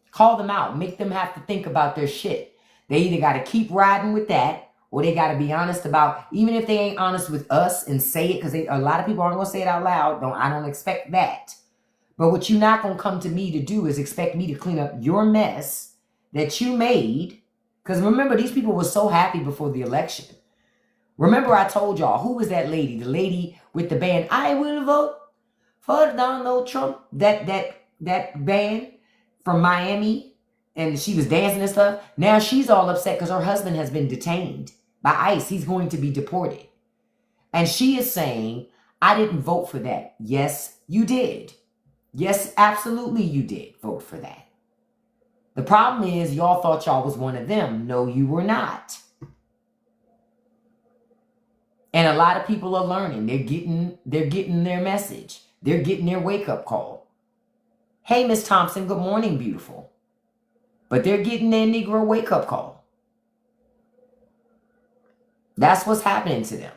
Call them out. Make them have to think about their shit. They either got to keep riding with that, or they got to be honest about, even if they ain't honest with us and say it, because a lot of people aren't going to say it out loud. I don't expect that. But what you're not going to come to me to do is expect me to clean up your mess that you made. Because remember, these people were so happy before the election. Remember, I told y'all, who was that lady? The lady with the band, I will vote for Donald Trump. That band from Miami, and she was dancing and stuff. Now she's all upset because her husband has been detained by ICE. He's going to be deported. And she is saying, I didn't vote for that. Yes, you did. Yes, absolutely you did vote for that. The problem is y'all thought y'all was one of them. No, you were not. And a lot of people are learning. They're getting their message. They're getting their wake-up call. Hey, Miss Thompson, good morning, beautiful. But they're getting their Negro wake-up call. That's what's happening to them.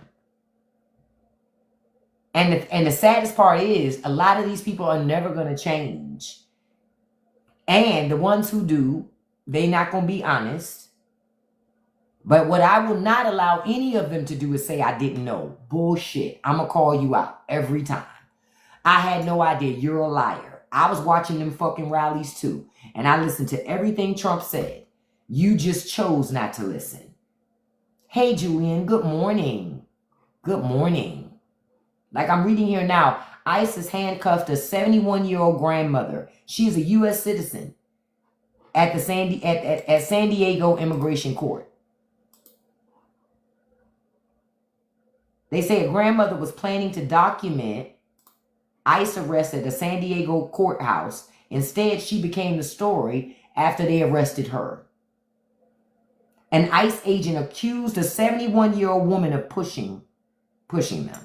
And the saddest part is, a lot of these people are never going to change. And the ones who do, they're not going to be honest. But what I will not allow any of them to do is say, I didn't know. Bullshit. I'm going to call you out every time. I had no idea. You're a liar. I was watching them fucking rallies too. And I listened to everything Trump said. You just chose not to listen. Hey, Julian. Good morning. Good morning. Like I'm reading here now. ICE has handcuffed a 71-year-old grandmother. She is a U.S. citizen at San Diego Immigration Court. They say a grandmother was planning to document ICE arrest at a San Diego courthouse. Instead, she became the story after they arrested her. An ICE agent accused a 71-year-old woman of pushing them.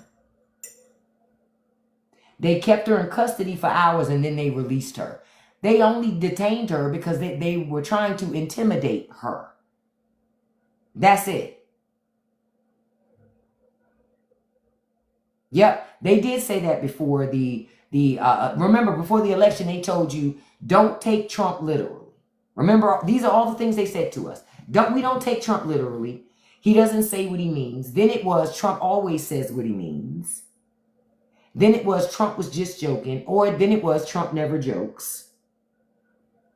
They kept her in custody for hours and then they released her. They only detained her because they were trying to intimidate her. That's it. Yep, they did say that before remember before the election they told you don't take Trump literally. Remember, these are all the things they said to us. We don't take Trump literally. He doesn't say what he means. Then it was Trump always says what he means. Then it was Trump was just joking, or then it was Trump never jokes.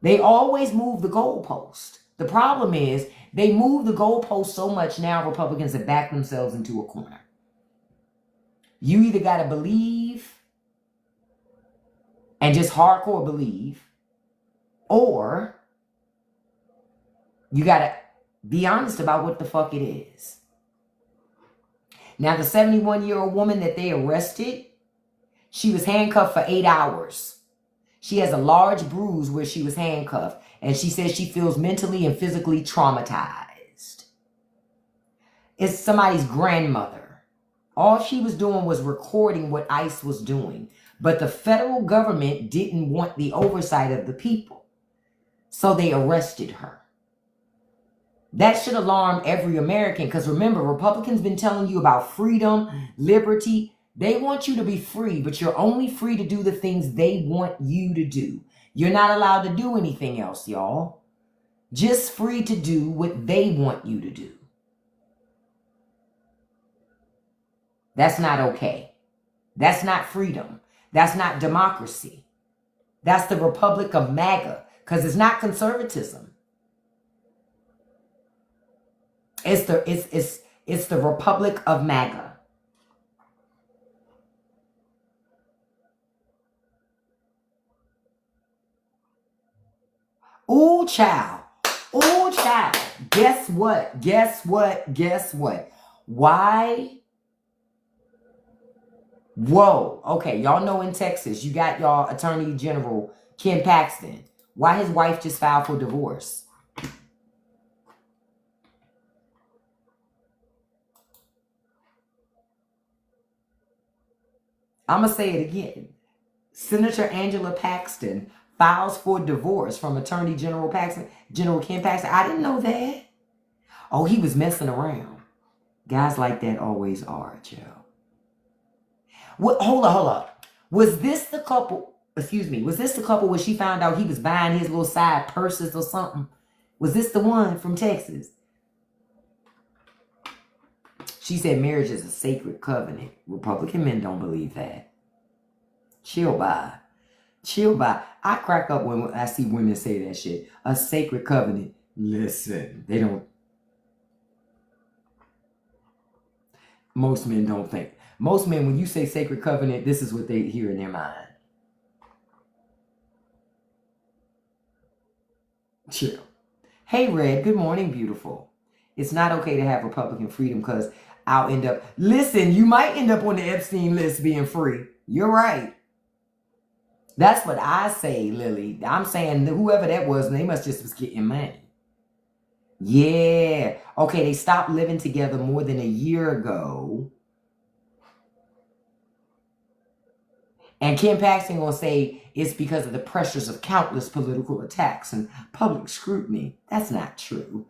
They always move the goalpost. The problem is they move the goalpost so much now Republicans have backed themselves into a corner. You either got to believe and just hardcore believe, or you got to be honest about what the fuck it is. Now, the 71-year-old woman that they arrested, she was handcuffed for 8 hours. She has a large bruise where she was handcuffed, and she says she feels mentally and physically traumatized. It's somebody's grandmother. All she was doing was recording what ICE was doing. But the federal government didn't want the oversight of the people. So they arrested her. That should alarm every American. Because remember, Republicans been telling you about freedom, liberty. They want you to be free, but you're only free to do the things they want you to do. You're not allowed to do anything else, y'all. Just free to do what they want you to do. That's not okay. That's not freedom. That's not democracy. That's the Republic of MAGA, because it's not conservatism. It's the Republic of MAGA. Ooh, child. Oh, child. Guess what? Guess what? Guess what? Why? Whoa. Okay, y'all know in Texas, you got y'all Attorney General Ken Paxton. Why his wife just filed for divorce? I'm going to say it again. Senator Angela Paxton files for divorce from Attorney General Ken Paxton. I didn't know that. Oh, he was messing around. Guys like that always are, Joe. What? Hold up. Was this the couple? Excuse me. Was this the couple where she found out he was buying his little side purses or something? Was this the one from Texas? She said marriage is a sacred covenant. Republican men don't believe that. Chill by. Chill by. I crack up when I see women say that shit. A sacred covenant. Listen, they don't. Most men don't think. Most men, when you say sacred covenant, this is what they hear in their mind. Chill. Hey, Red. Good morning, beautiful. It's not okay to have Republican freedom because I'll end up... Listen, you might end up on the Epstein list being free. You're right. That's what I say, Lily. I'm saying whoever that was, they must just was getting money. Yeah. Okay, they stopped living together more than a year ago. And Ken Paxton gonna say it's because of the pressures of countless political attacks and public scrutiny. That's not true.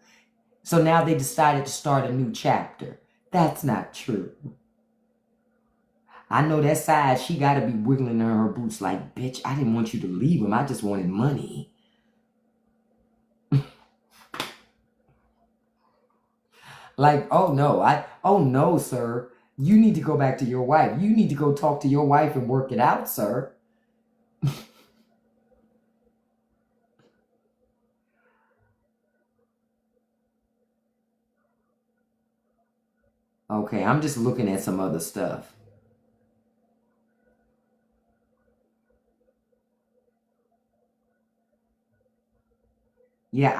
So now they decided to start a new chapter. That's not true. I know that side, she got to be wiggling in her boots like, bitch, I didn't want you to leave him. I just wanted money. Like, oh no, sir. You need to go back to your wife. You need to go talk to your wife and work it out, sir. Okay, I'm just looking at some other stuff. Yeah,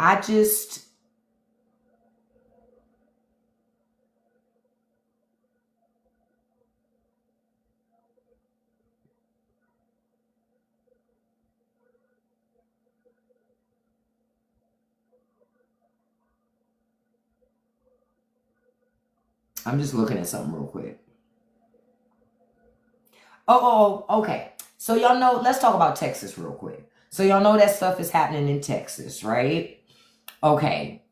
I'm just looking at something real quick. Okay. So y'all know, let's talk about Texas real quick. So y'all know that stuff is happening in Texas, right? Okay.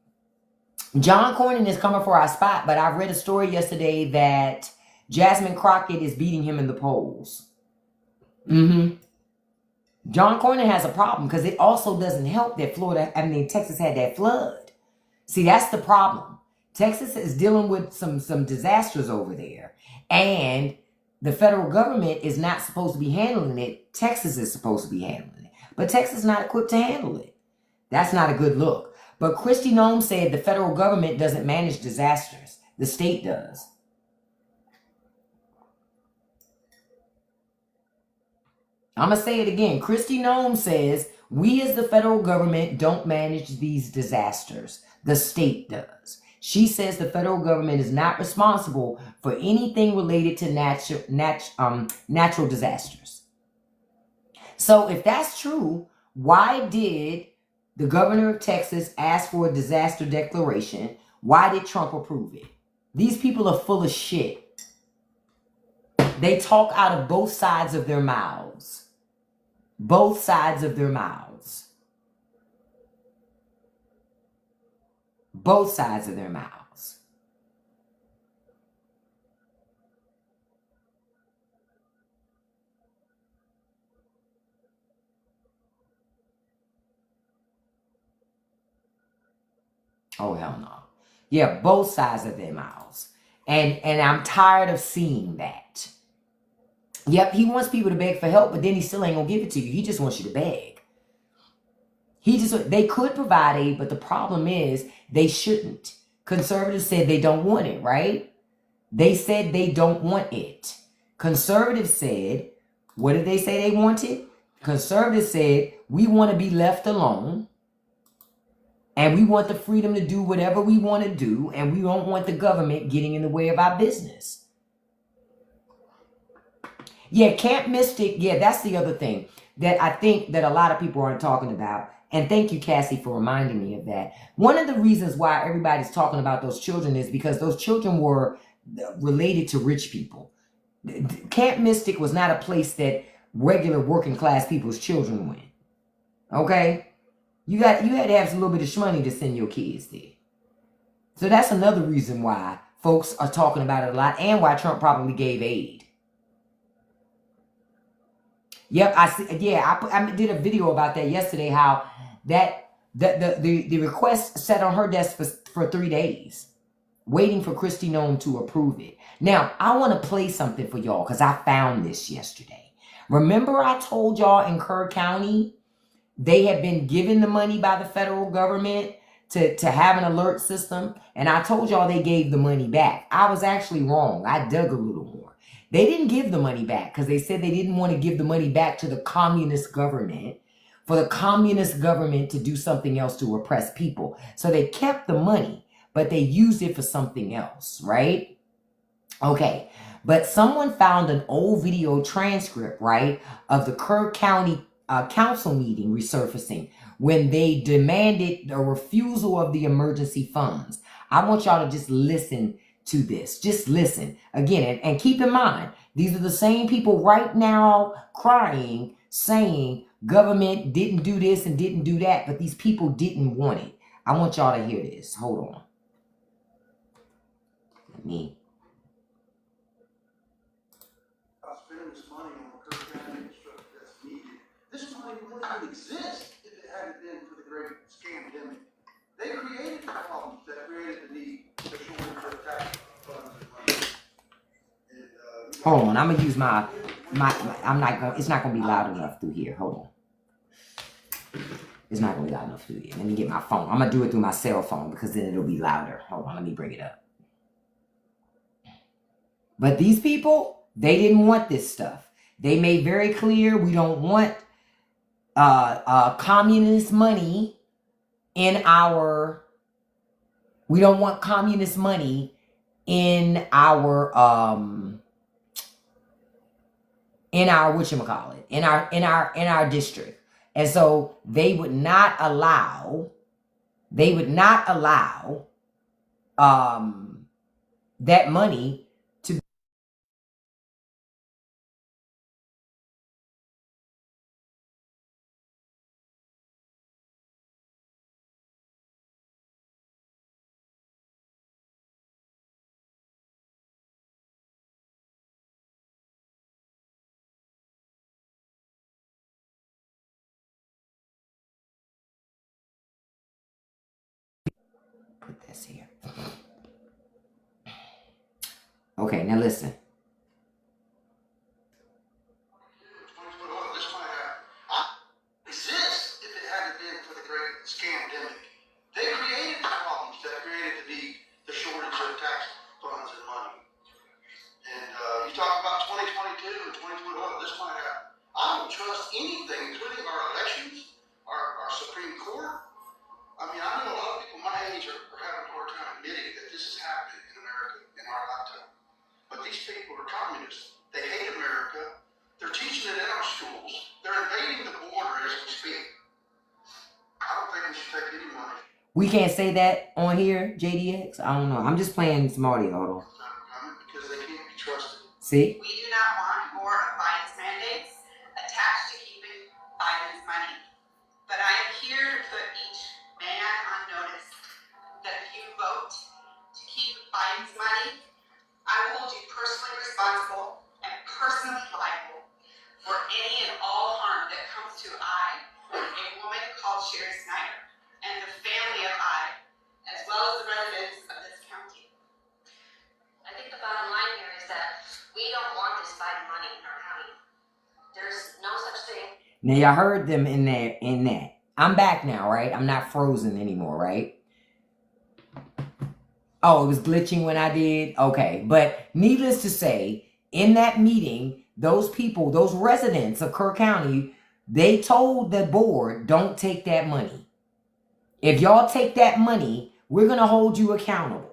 John Cornyn is coming for our spot, but I read a story yesterday that Jasmine Crockett is beating him in the polls. John Cornyn has a problem because it also doesn't help that Texas had that flood. See, that's the problem. Texas is dealing with some disasters over there. And the federal government is not supposed to be handling it. Texas is supposed to be handling it. But Texas is not equipped to handle it. That's not a good look. But Kristi Noem said the federal government doesn't manage disasters. The state does. I'm going to say it again. Kristi Noem says we as the federal government don't manage these disasters. The state does. She says the federal government is not responsible for anything related to natural disasters. So if that's true, why did the governor of Texas ask for a disaster declaration? Why did Trump approve it? These people are full of shit. They talk out of both sides of their mouths. Both sides of their mouths. Both sides of their mouths. Oh, hell no. Yeah, both sides of their mouths. And I'm tired of seeing that. Yep, he wants people to beg for help, but then he still ain't gonna give it to you. He just wants you to beg. They could provide aid, but the problem is they shouldn't. Conservatives said they don't want it, right? They said they don't want it. Conservatives said, what did they say they wanted? Conservatives said, we want to be left alone. And we want the freedom to do whatever we want to do, and we don't want the government getting in the way of our business. Yeah, Camp Mystic, yeah, that's the other thing that I think that a lot of people aren't talking about. And thank you, Cassie, for reminding me of that. One of the reasons why everybody's talking about those children is because those children were related to rich people. Camp Mystic was not a place that regular working class people's children went. Okay? You had to have a little bit of money to send your kids there. So that's another reason why folks are talking about it a lot, and why Trump probably gave aid. Yep, I see. Yeah, I did a video about that yesterday. How that the request sat on her desk for 3 days, waiting for Kristi Noem to approve it. Now I want to play something for y'all because I found this yesterday. Remember, I told y'all in Kerr County they had been given the money by the federal government to have an alert system, and I told y'all they gave the money back. I was actually wrong. I dug a little more. They didn't give the money back because they said they didn't want to give the money back to the communist government for the communist government to do something else to oppress people. So they kept the money, but they used it for something else, right? Okay, but someone found an old video transcript, right, of the Kerr County council meeting resurfacing when they demanded a refusal of the emergency funds. I want y'all to just listen to this. Just listen. Again, and keep in mind, these are the same people right now crying, saying government didn't do this and didn't do that, but these people didn't want it. I want y'all to hear this. Hold on. Let me. Spending this money on the Kerr County infrastructure that's needed. This money wouldn't even exist if it hadn't been for the great scandemic. They created the problems that created the need, the shortage of tax funds and money. And, hold on, I'm gonna use my I'm not gonna, it's not gonna be loud enough through here. Hold on. It's not gonna be loud enough through here. Let me get my phone. I'm gonna do it through my cell phone because then it'll be louder. Hold on, let me bring it up. But these people, they didn't want this stuff. They made very clear we don't want communist money in our, we don't want communist money in our whatchamacallit, in our district. And so they would not allow that money to put this here. Okay, now listen. this might have exist if it hadn't been for the great scandemic. They created the problems that created the need, the shortage of tax funds and money. And you talk about 2022 and 2021, this might happen. I don't trust anything, including our elections, our Supreme Court. I mean, I know a lot of people my age are having a hard time admitting that this is happening in America in our lifetime. But these people are communists. They hate America. They're teaching it in our schools. They're invading the border as we speak. I don't think we should take any money. We can't say that on here, JDX. I don't know. I'm just playing some audio. Hold on. Because they can't be trusted. See? We do not want more of Biden's mandates attached to keeping Biden's money. But I am here to put each man on notice that if you vote to keep Biden's money, I will hold you personally responsible and personally liable for any and all harm that comes to a woman called Sherry Snyder, and the family of as well as the residents of this county. I think the bottom line here is that we don't want this Biden money in our county. There's no such thing. Now y'all heard them in that. I'm back now, right? I'm not frozen anymore, right? Oh, it was glitching when I did? Okay. But needless to say, in that meeting, those people, those residents of Kerr County, they told the board, don't take that money. If y'all take that money, we're going to hold you accountable.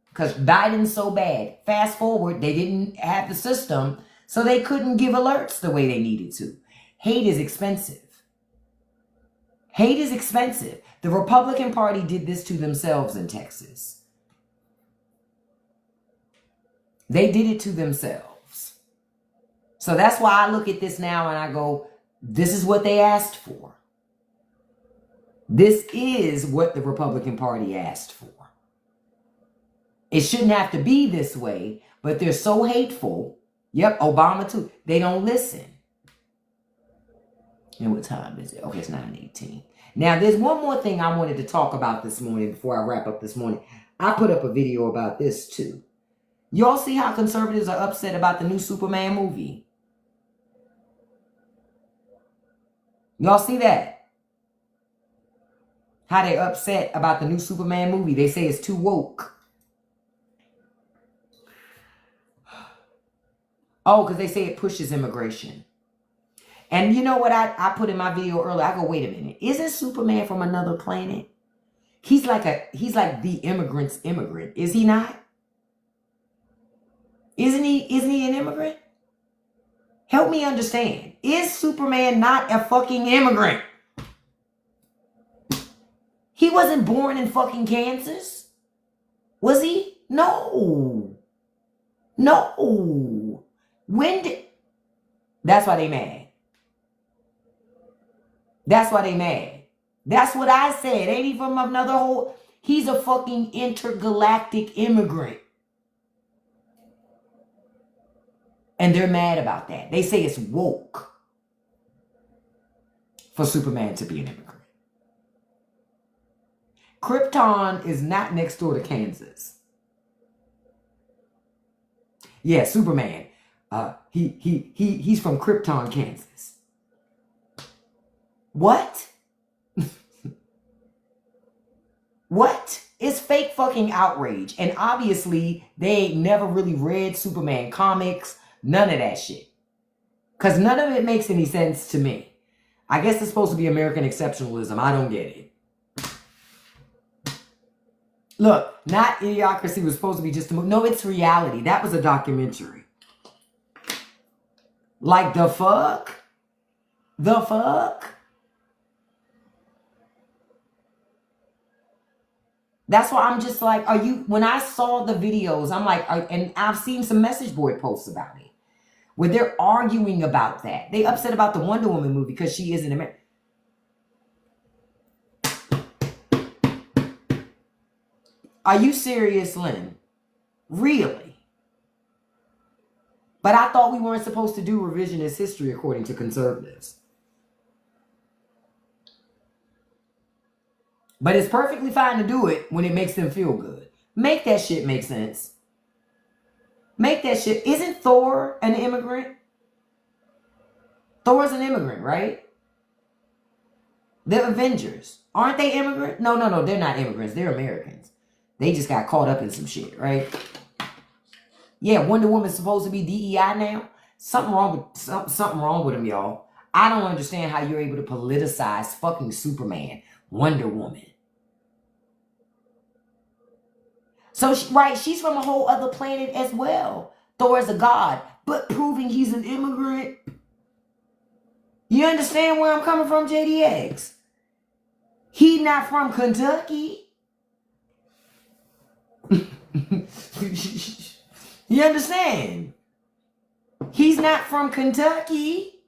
Because Biden's so bad. Fast forward, they didn't have the system, so they couldn't give alerts the way they needed to. Hate is expensive. Hate is expensive. The Republican Party did this to themselves in Texas. They did it to themselves. So that's why I look at this now and I go, this is what they asked for. This is what the Republican Party asked for. It shouldn't have to be this way, but they're so hateful. Yep, Obama too. They don't listen. And what time is it? Okay, it's 9:18. Now, there's one more thing I wanted to talk about this morning before I wrap up this morning. I put up a video about this too. Y'all see how conservatives are upset about the new Superman movie? Y'all see that? How they upset about the new Superman movie. They say it's too woke. Oh, because they say it pushes immigration. And you know what I put in my video earlier? I go, wait a minute. Isn't Superman from another planet? He's like the immigrant's immigrant. Is he not? Isn't he an immigrant? Help me understand. Is Superman not a fucking immigrant? He wasn't born in fucking Kansas. Was he? No. No. When did... That's why they mad. That's why they mad. That's what I said. Ain't he from another whole... He's a fucking intergalactic immigrant. And they're mad about that. They say it's woke for Superman to be an immigrant. Krypton is not next door to Kansas. Yeah, Superman. He's from Krypton, Kansas. What? What? It's fake fucking outrage. And obviously, they ain't never really read Superman comics. None of that shit. Because none of it makes any sense to me. I guess it's supposed to be American exceptionalism. I don't get it. Look, not Idiocracy was supposed to be just a movie. No, it's reality. That was a documentary. Like, the fuck? The fuck? That's why I'm just like, are you... When I saw the videos, I'm like... and I've seen some message board posts about it. Where they're arguing about that. They upset about the Wonder Woman movie because she isn't American. Are you serious, Lynn? Really? But I thought we weren't supposed to do revisionist history according to conservatives. But it's perfectly fine to do it when it makes them feel good. Make that shit make sense. Make that shit. Isn't Thor an immigrant? Thor's an immigrant, right? The Avengers. Aren't they immigrants? No, they're not immigrants. They're Americans. They just got caught up in some shit, right? Yeah, Wonder Woman's supposed to be DEI now. Something wrong with them, y'all. I don't understand how you're able to politicize fucking Superman, Wonder Woman. So, she's from a whole other planet as well. Thor is a god, but proving he's an immigrant. You understand where I'm coming from, JDX? He not from Kentucky. You understand? He's not from Kentucky.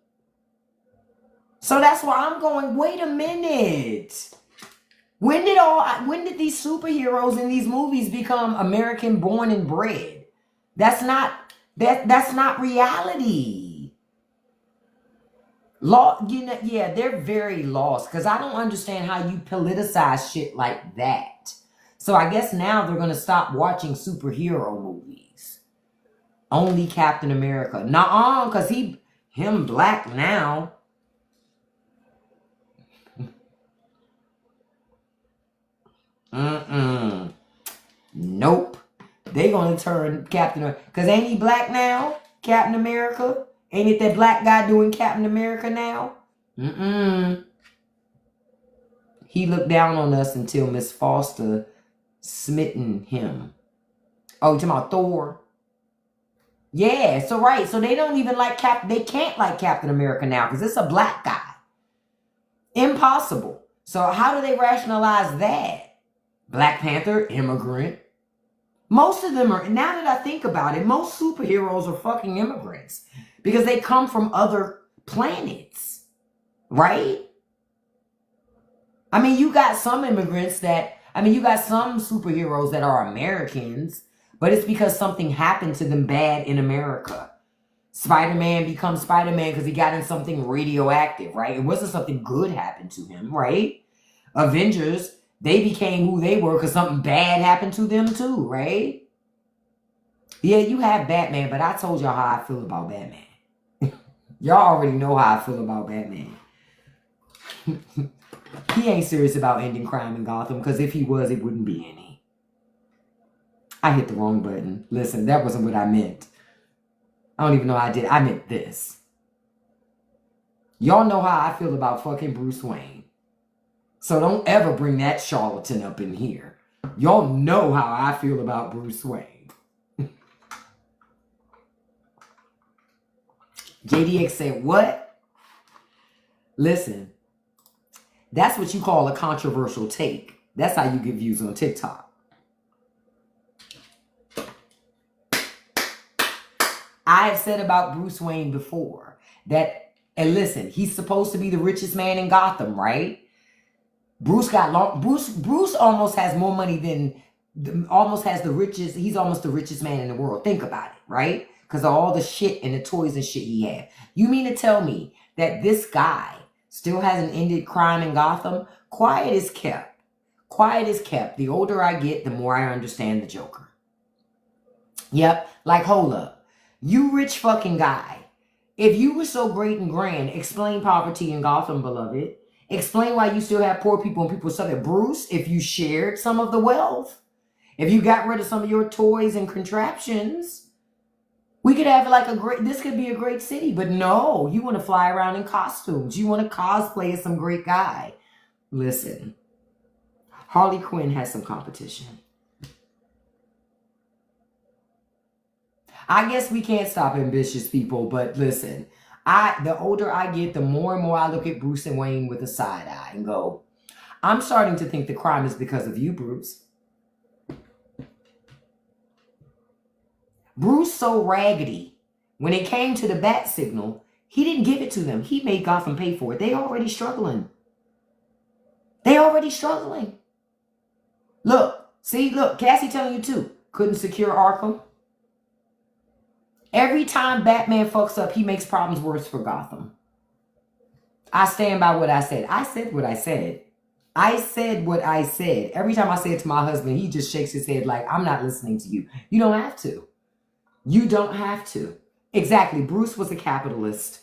So that's why I'm going, wait a minute. When did these superheroes in these movies become American born and bred? That's not reality. Yeah, they're very lost because I don't understand how you politicize shit like that. So I guess now they're going to stop watching superhero movies. Only Captain America. Nuh-uh, because him black now. Nope. They gonna turn Captain America. Because ain't he black now? Captain America? Ain't it that black guy doing Captain America now? He looked down on us until Miss Foster smitten him. Oh, you talking about Thor? Yeah, so right. So they don't even like they can't like Captain America now because it's a black guy. Impossible. So how do they rationalize that? Black Panther, immigrant. Most of them are, now that I think about it, most superheroes are fucking immigrants because they come from other planets, right? I mean, you got some immigrants that, you got some superheroes that are Americans, but it's because something happened to them bad in America. Spider-Man becomes Spider-Man because he got in something radioactive, right? It wasn't something good happened to him, right? Avengers, they became who they were because something bad happened to them too, right? Yeah, you have Batman, but I told y'all how I feel about Batman. Y'all already know how I feel about Batman. He ain't serious about ending crime in Gotham because if he was, it wouldn't be any. I hit the wrong button. Listen, that wasn't what I meant. I don't even know how I did. I meant this. Y'all know how I feel about fucking Bruce Wayne. So don't ever bring that charlatan up in here. Y'all know how I feel about Bruce Wayne. JDX said, what? Listen, that's what you call a controversial take. That's how you get views on TikTok. I have said about Bruce Wayne before that, and listen, he's supposed to be the richest man in Gotham, right? Bruce almost has more money than, almost has the richest, he's almost the richest man in the world. Think about it, right? Because of all the shit and the toys and shit he had. You mean to tell me that this guy still hasn't ended crime in Gotham? Quiet is kept. Quiet is kept. The older I get, the more I understand the Joker. Yep, like hold up. You rich fucking guy. If you were so great and grand, explain poverty in Gotham, beloved. Explain why you still have poor people and people suffering. Bruce, if you shared some of the wealth, if you got rid of some of your toys and contraptions, we could have like this could be a great city. But no, you want to fly around in costumes. You want to cosplay as some great guy. Listen, Harley Quinn has some competition. I guess we can't stop ambitious people, but listen, the older I get, the more and more I look at Bruce and Wayne with a side eye and go, I'm starting to think the crime is because of you, Bruce. Bruce so raggedy, when it came to the bat signal, he didn't give it to them. He made Gotham pay for it. They already struggling. They already struggling. Look, see, look, Cassie telling you too. Couldn't secure Arkham. Every time Batman fucks up, he makes problems worse for Gotham. I stand by what I said. I said what I said. I said what I said. Every time I say it to my husband, he just shakes his head like, I'm not listening to you. You don't have to. You don't have to. Exactly. Bruce was a capitalist.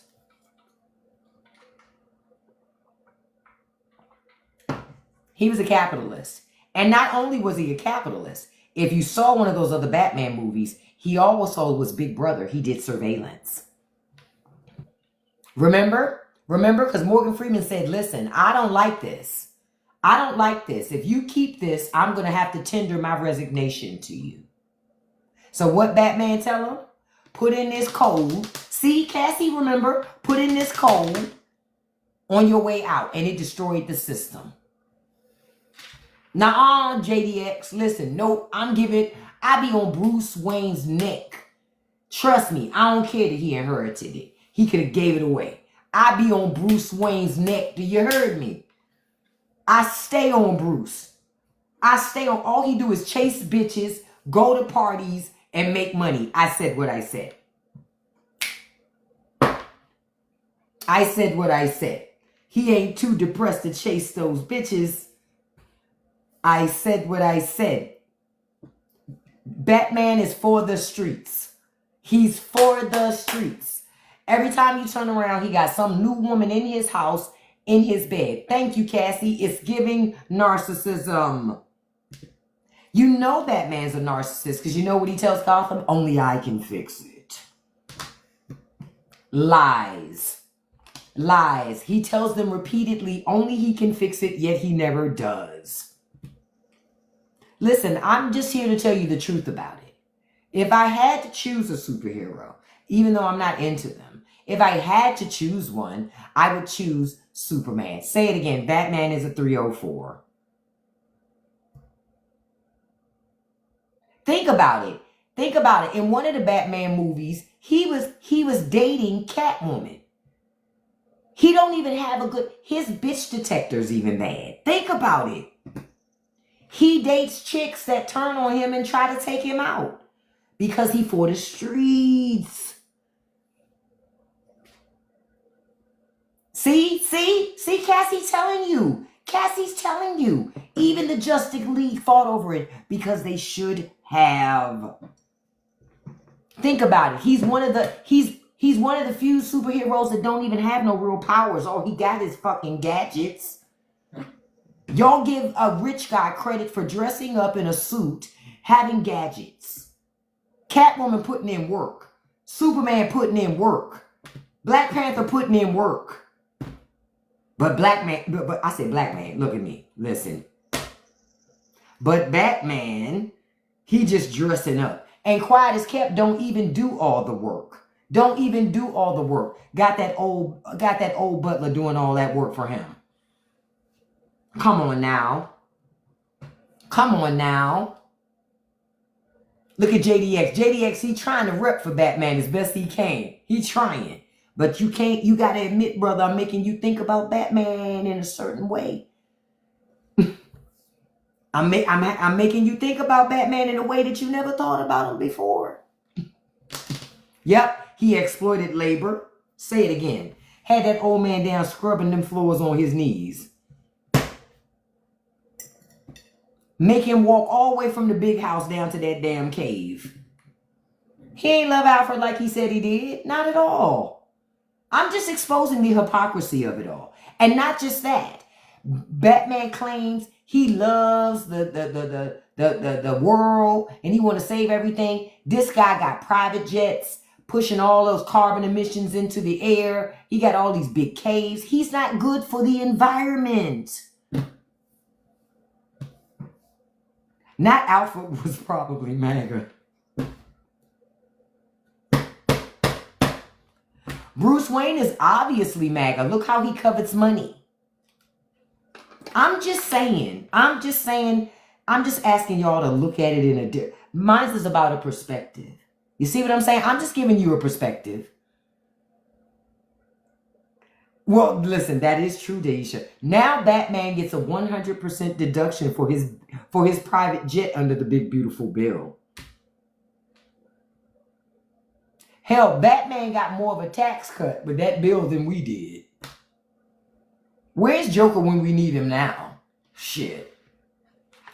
He was a capitalist. And not only was he a capitalist, if you saw one of those other Batman movies, he also was Big Brother. He did surveillance. Remember? Remember? Because Morgan Freeman said, listen, I don't like this. I don't like this. If you keep this, I'm going to have to tender my resignation to you. So what Batman tell him? Put in this code. See, Cassie, remember? Put in this code on your way out. And it destroyed the system. Nah, JDX, listen, nope, I be on Bruce Wayne's neck. Trust me, I don't care that he inherited it. He could have gave it away. I be on Bruce Wayne's neck. Do you heard me? I stay on Bruce. I stay on, all he do is chase bitches, go to parties, and make money. I said what I said. I said what I said. He ain't too depressed to chase those bitches. I said what I said. Batman is for the streets. He's for the streets. Every time you turn around, he got some new woman in his house, in his bed. Thank you, Cassie. It's giving narcissism. You know Batman's a narcissist because you know what he tells Gotham? Only I can fix it. Lies. Lies. He tells them repeatedly only he can fix it, yet he never does. Listen, I'm just here to tell you the truth about it. If I had to choose a superhero, even though I'm not into them, if I had to choose one, I would choose Superman. Say it again. Batman is a 304. Think about it. Think about it. In one of the Batman movies, he was dating Catwoman. He don't even have a good, his bitch detector's even bad. Think about it. He dates chicks that turn on him and try to take him out because he for the streets. See, Cassie's telling you. Cassie's telling you. Even the Justice League fought over it because they should have. Think about it. He's one of the few superheroes that don't even have no real powers. All he got is fucking gadgets. Y'all give a rich guy credit for dressing up in a suit, having gadgets. Catwoman putting in work. Superman putting in work. Black Panther putting in work. But but I said black man, look at me, listen. But Batman, he just dressing up. And quiet as kept, don't even do all the work. Don't even do all the work. Got that old butler doing all that work for him. Come on now. Come on now. Look at JDX. JDX, he trying to rep for Batman as best he can. He trying. But you can't, you got to admit, brother, I'm making you think about Batman in a certain way. I'm making you think about Batman in a way that you never thought about him before. Yep, he exploited labor. Say it again. Had that old man down scrubbing them floors on his knees. Make him walk all the way from the big house down to that damn cave. He ain't love Alfred like he said he did. Not at all. I'm just exposing the hypocrisy of it all. And not just that. Batman claims he loves the world and he want to save everything. This guy got private jets pushing all those carbon emissions into the air. He got all these big caves. He's not good for the environment. Not Alfred was probably MAGA. Bruce Wayne is obviously MAGA. Look how he covets money. I'm just asking y'all to look at it in a different. Mine is about a perspective. You see what I'm saying? I'm just giving you a perspective. Well, listen, that is true, Deisha. Now Batman gets a 100% deduction for his private jet under the big beautiful bill. Hell, Batman got more of a tax cut with that bill than we did. Where's Joker when we need him now? Shit.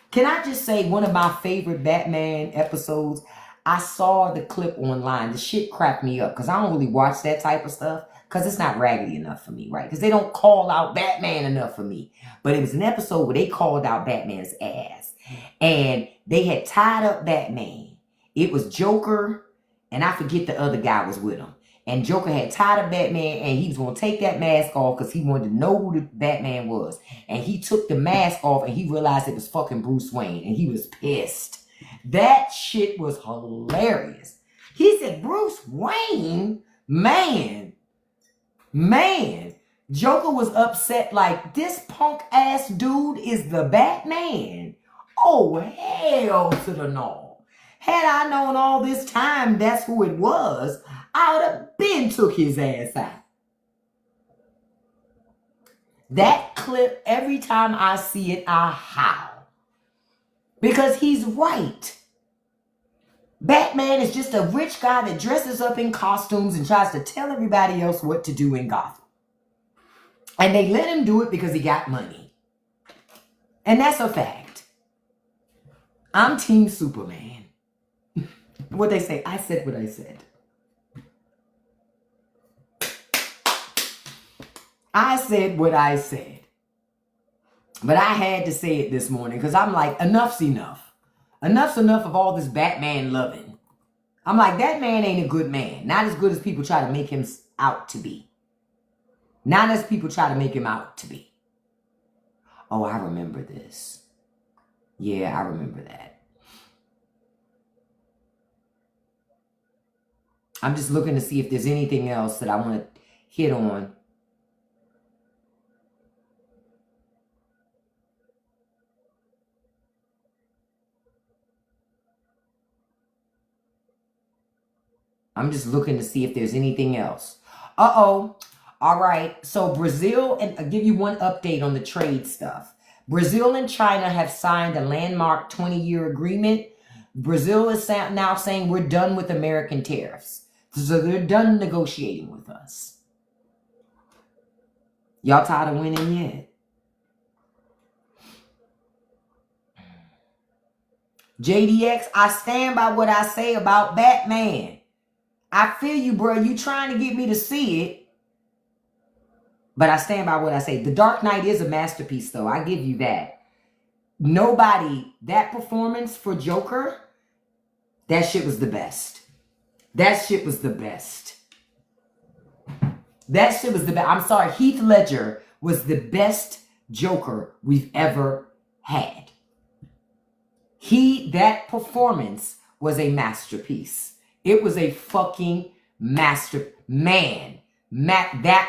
Can I just say one of my favorite Batman episodes? I saw the clip online. The shit cracked me up because I don't really watch that type of stuff because it's not raggedy enough for me, right? Because they don't call out Batman enough for me. But it was an episode where they called out Batman's ass. And they had tied up Batman. It was Joker, and I forget the other guy was with him. And Joker had tied up Batman, and he was going to take that mask off because he wanted to know who the Batman was. And he took the mask off, and he realized it was fucking Bruce Wayne, and he was pissed. That shit was hilarious. He said, Bruce Wayne? Man. Joker was upset like, this punk-ass dude is the Batman. Oh, hell to the no. Had I known all this time that's who it was, I would have been took his ass out. That clip, every time I see it, I howl. Because he's right. Batman is just a rich guy that dresses up in costumes and tries to tell everybody else what to do in Gotham. And they let him do it because he got money. And that's a fact. I'm Team Superman. What they say, I said what I said. I said what I said. But I had to say it this morning because I'm like, enough's enough. Enough's enough of all this Batman loving. I'm like, that man ain't a good man. Not as good as people try to make him out to be. Not as people try to make him out to be. Oh, I remember this. Yeah, I remember that. I'm just looking to see if there's anything else that I want to hit on. I'm just looking to see if there's anything else. Uh-oh. All right. So Brazil, and I'll give you one update on the trade stuff. Brazil and China have signed a landmark 20-year agreement. Brazil is now saying we're done with American tariffs. So they're done negotiating with us. Y'all tired of winning yet? JDX, I stand by what I say about Batman. I feel you, bro. You trying to get me to see it. But I stand by what I say. The Dark Knight is a masterpiece, though. I give you that. That performance for Joker, that shit was the best. That shit was the best. That shit was the best. I'm sorry. Heath Ledger was the best Joker we've ever had. That performance was a masterpiece. It was a fucking that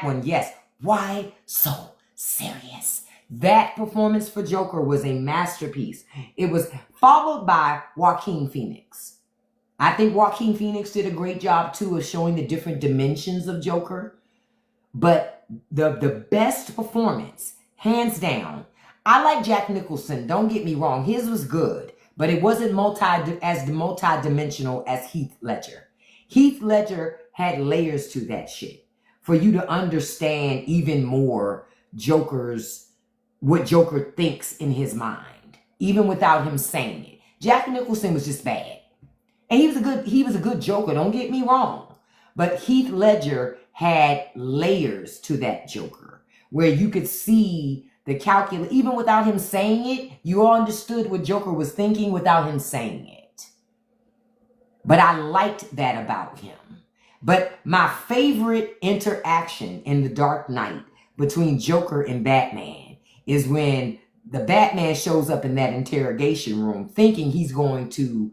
one, yes. Why so serious? That performance for Joker was a masterpiece. It was followed by Joaquin Phoenix. I think Joaquin Phoenix did a great job, too, of showing the different dimensions of Joker. But the best performance, hands down, I like Jack Nicholson. Don't get me wrong. His was good. But it wasn't multi-dimensional as Heath Ledger. Heath Ledger had layers to that shit for you to understand even more what Joker thinks in his mind, even without him saying it. Jack Nicholson was just bad. And he was a good Joker, don't get me wrong. But Heath Ledger had layers to that Joker where you could see the calculus, even without him saying it, you all understood what Joker was thinking without him saying it. But I liked that about him. But my favorite interaction in The Dark Knight between Joker and Batman is when the Batman shows up in that interrogation room thinking he's going to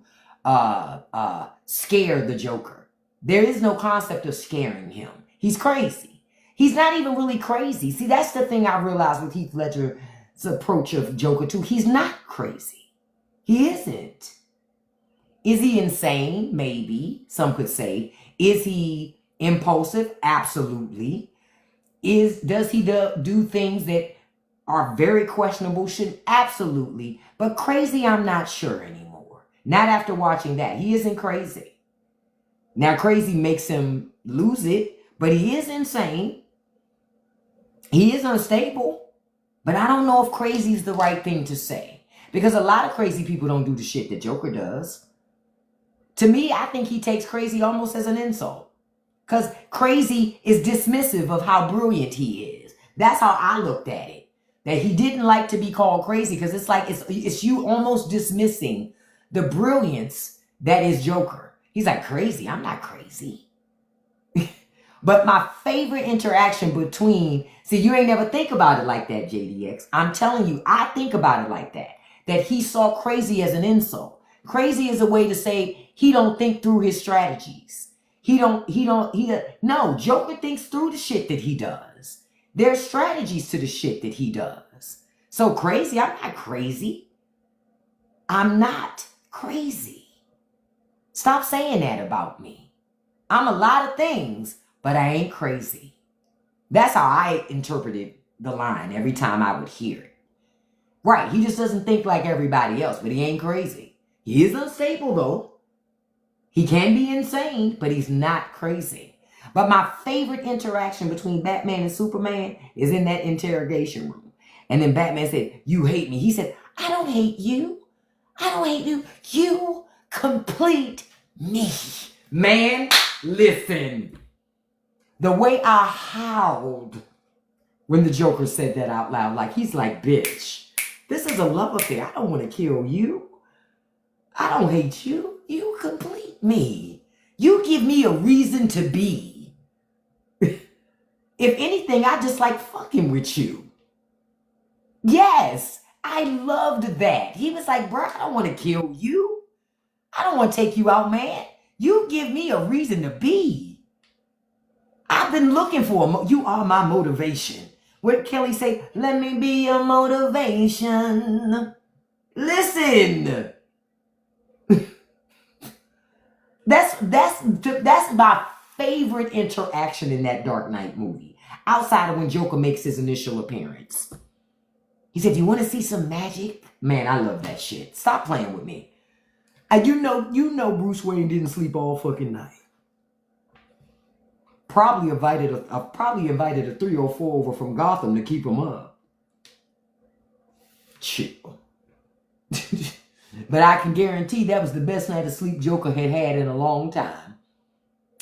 scare the Joker. There is no concept of scaring him. He's crazy. He's not even really crazy. See, that's the thing I realized with Heath Ledger's approach of Joker too. He's not crazy. He isn't. Is he insane? Maybe. Some could say. Is he impulsive? Absolutely. Does he do things that are very questionable? Absolutely. But crazy, I'm not sure anymore. Not after watching that. He isn't crazy. Now, crazy makes him lose it, but he is insane. He is unstable, but I don't know if crazy is the right thing to say. Because a lot of crazy people don't do the shit that Joker does. To me, I think he takes crazy almost as an insult. Because crazy is dismissive of how brilliant he is. That's how I looked at it. That he didn't like to be called crazy because it's like it's you almost dismissing the brilliance that is Joker. He's like, crazy? I'm not crazy. But my favorite interaction between, see, you ain't never think about it like that, JDX. I'm telling you, I think about it like that. That he saw crazy as an insult. Crazy is a way to say he don't think through his strategies. No, Joker thinks through the shit that he does. There's strategies to the shit that he does. So crazy, I'm not crazy. I'm not crazy. Stop saying that about me. I'm a lot of things, but I ain't crazy. That's how I interpreted the line every time I would hear it. Right, he just doesn't think like everybody else, but he ain't crazy. He is unstable, though. He can be insane, but he's not crazy. But my favorite interaction between Batman and Superman is in that interrogation room. And then Batman said, "You hate me." He said, "I don't hate you. I don't hate you. You complete me." Man, listen. The way I howled when the Joker said that out loud, like he's like, bitch, this is a love affair. I don't want to kill you. I don't hate you. You complete me. You give me a reason to be. It If anything, I just like fucking with you. Yes, I loved that. He was like, bro, I don't want to kill you. I don't want to take you out, man. You give me a reason to be. I've been looking for you are my motivation. What Kelly say? Let me be your motivation. Listen. That's my favorite interaction in that Dark Knight movie. Outside of when Joker makes his initial appearance. He said, you want to see some magic? Man, I love that shit. Stop playing with me. And you know Bruce Wayne didn't sleep all fucking night. Probably invited a 304 over from Gotham to keep him up. Chill. But I can guarantee that was the best night of sleep Joker had in a long time.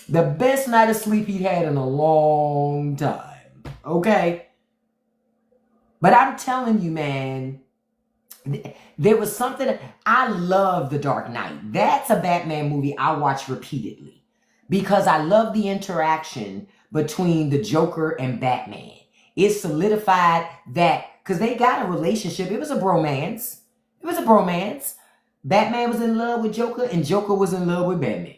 The best night of sleep he'd had in a long time. Okay? But I'm telling you, man, there was something. I love The Dark Knight. That's a Batman movie I watch repeatedly because I love the interaction between the Joker and Batman. It solidified that because they got a relationship. It was a bromance. It was a bromance. Batman was in love with Joker and Joker was in love with Batman.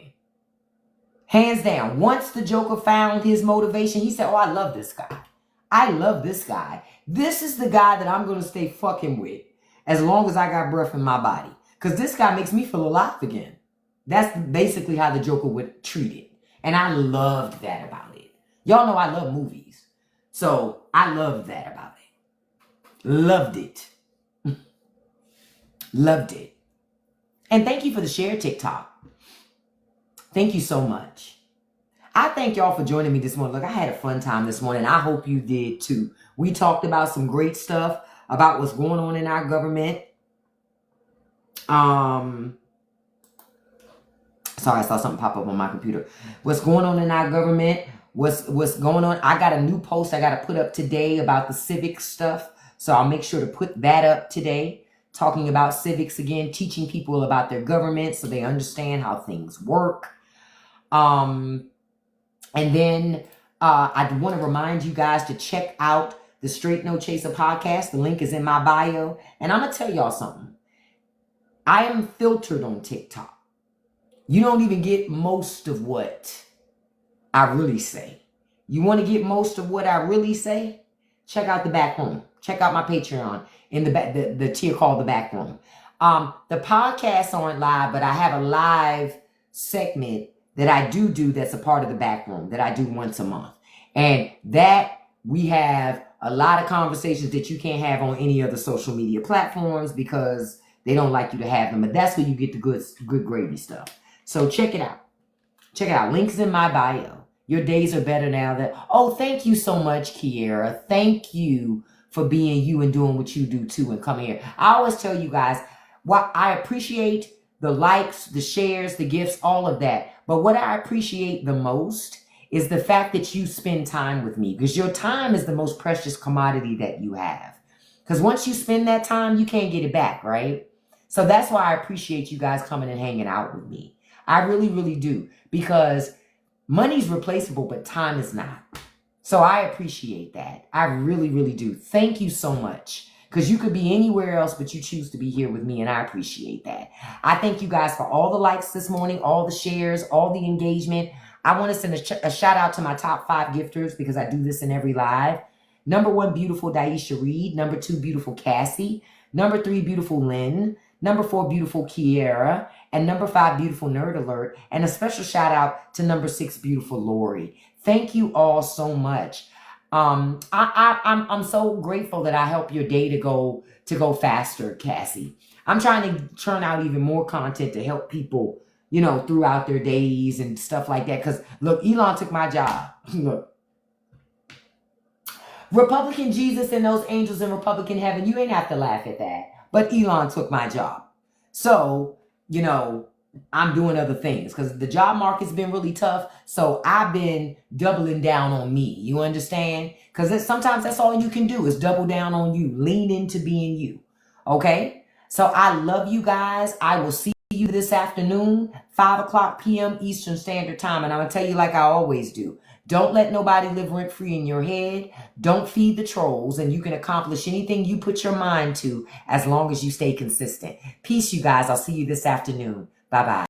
Hands down. Once the Joker found his motivation, he said, oh, I love this guy. I love this guy. This is the guy that I'm going to stay fucking with as long as I got breath in my body. Because this guy makes me feel alive again. That's basically how the Joker would treat it. And I loved that about it. Y'all know I love movies. So I loved that about it. Loved it. Loved it. And thank you for the share, TikTok. Thank you so much. I thank y'all for joining me this morning. Look, I had a fun time this morning. I hope you did too. We talked about some great stuff about what's going on in our government. Sorry, I saw something pop up on my computer. What's going on in our government? What's going on? I got a new post I got to put up today about the civic stuff. So I'll make sure to put that up today. Talking about civics again, teaching people about their government so they understand how things work. And then I want to remind you guys to check out the Straight No Chaser podcast. The link is in my bio. And I'm going to tell y'all something. I am filtered on TikTok. You don't even get most of what I really say. You want to get most of what I really say? Check out the back room. Check out my Patreon in the tier called the back room. The podcasts aren't live, but I have a live segment that I do that's a part of the back room that I do once a month. And that we have a lot of conversations that you can't have on any other social media platforms because they don't like you to have them. But that's where you get the good gravy stuff. So check it out. Check it out. Links in my bio. Your days are better now that... Oh, thank you so much, Kiera. Thank you for being you and doing what you do too and coming here. I always tell you guys, I appreciate the likes, the shares, the gifts, all of that. But what I appreciate the most is the fact that you spend time with me because your time is the most precious commodity that you have. Because once you spend that time, you can't get it back, right? So that's why I appreciate you guys coming and hanging out with me. I really, really do. Because money's replaceable, but time is not. So I appreciate that. I really, really do. Thank you so much. Because you could be anywhere else, but you choose to be here with me, and I appreciate that. I thank you guys for all the likes this morning, all the shares, all the engagement. I want to send a shout out to my top 5 gifters because I do this in every live. Number 1, beautiful Daisha Reed. Number 2, beautiful Cassie. Number 3, beautiful Lynn. Number 4, beautiful Kiera. And number 5, beautiful Nerd Alert. And a special shout out to number 6, beautiful Lori. Thank you all so much. I'm so grateful that I help your day to go faster, Cassie. I'm trying to churn out even more content to help people, throughout their days and stuff like that. Because look, Elon took my job. Look. Republican Jesus and those angels in Republican heaven, you ain't have to laugh at that. But Elon took my job. So, I'm doing other things because the job market's been really tough. So I've been doubling down on me. You understand? Because sometimes that's all you can do is double down on you. Lean into being you. Okay? So I love you guys. I will see you this afternoon, 5 o'clock p.m. Eastern Standard Time. And I'm going to tell you like I always do. Don't let nobody live rent-free in your head. Don't feed the trolls, and you can accomplish anything you put your mind to as long as you stay consistent. Peace, you guys. I'll see you this afternoon. Bye-bye.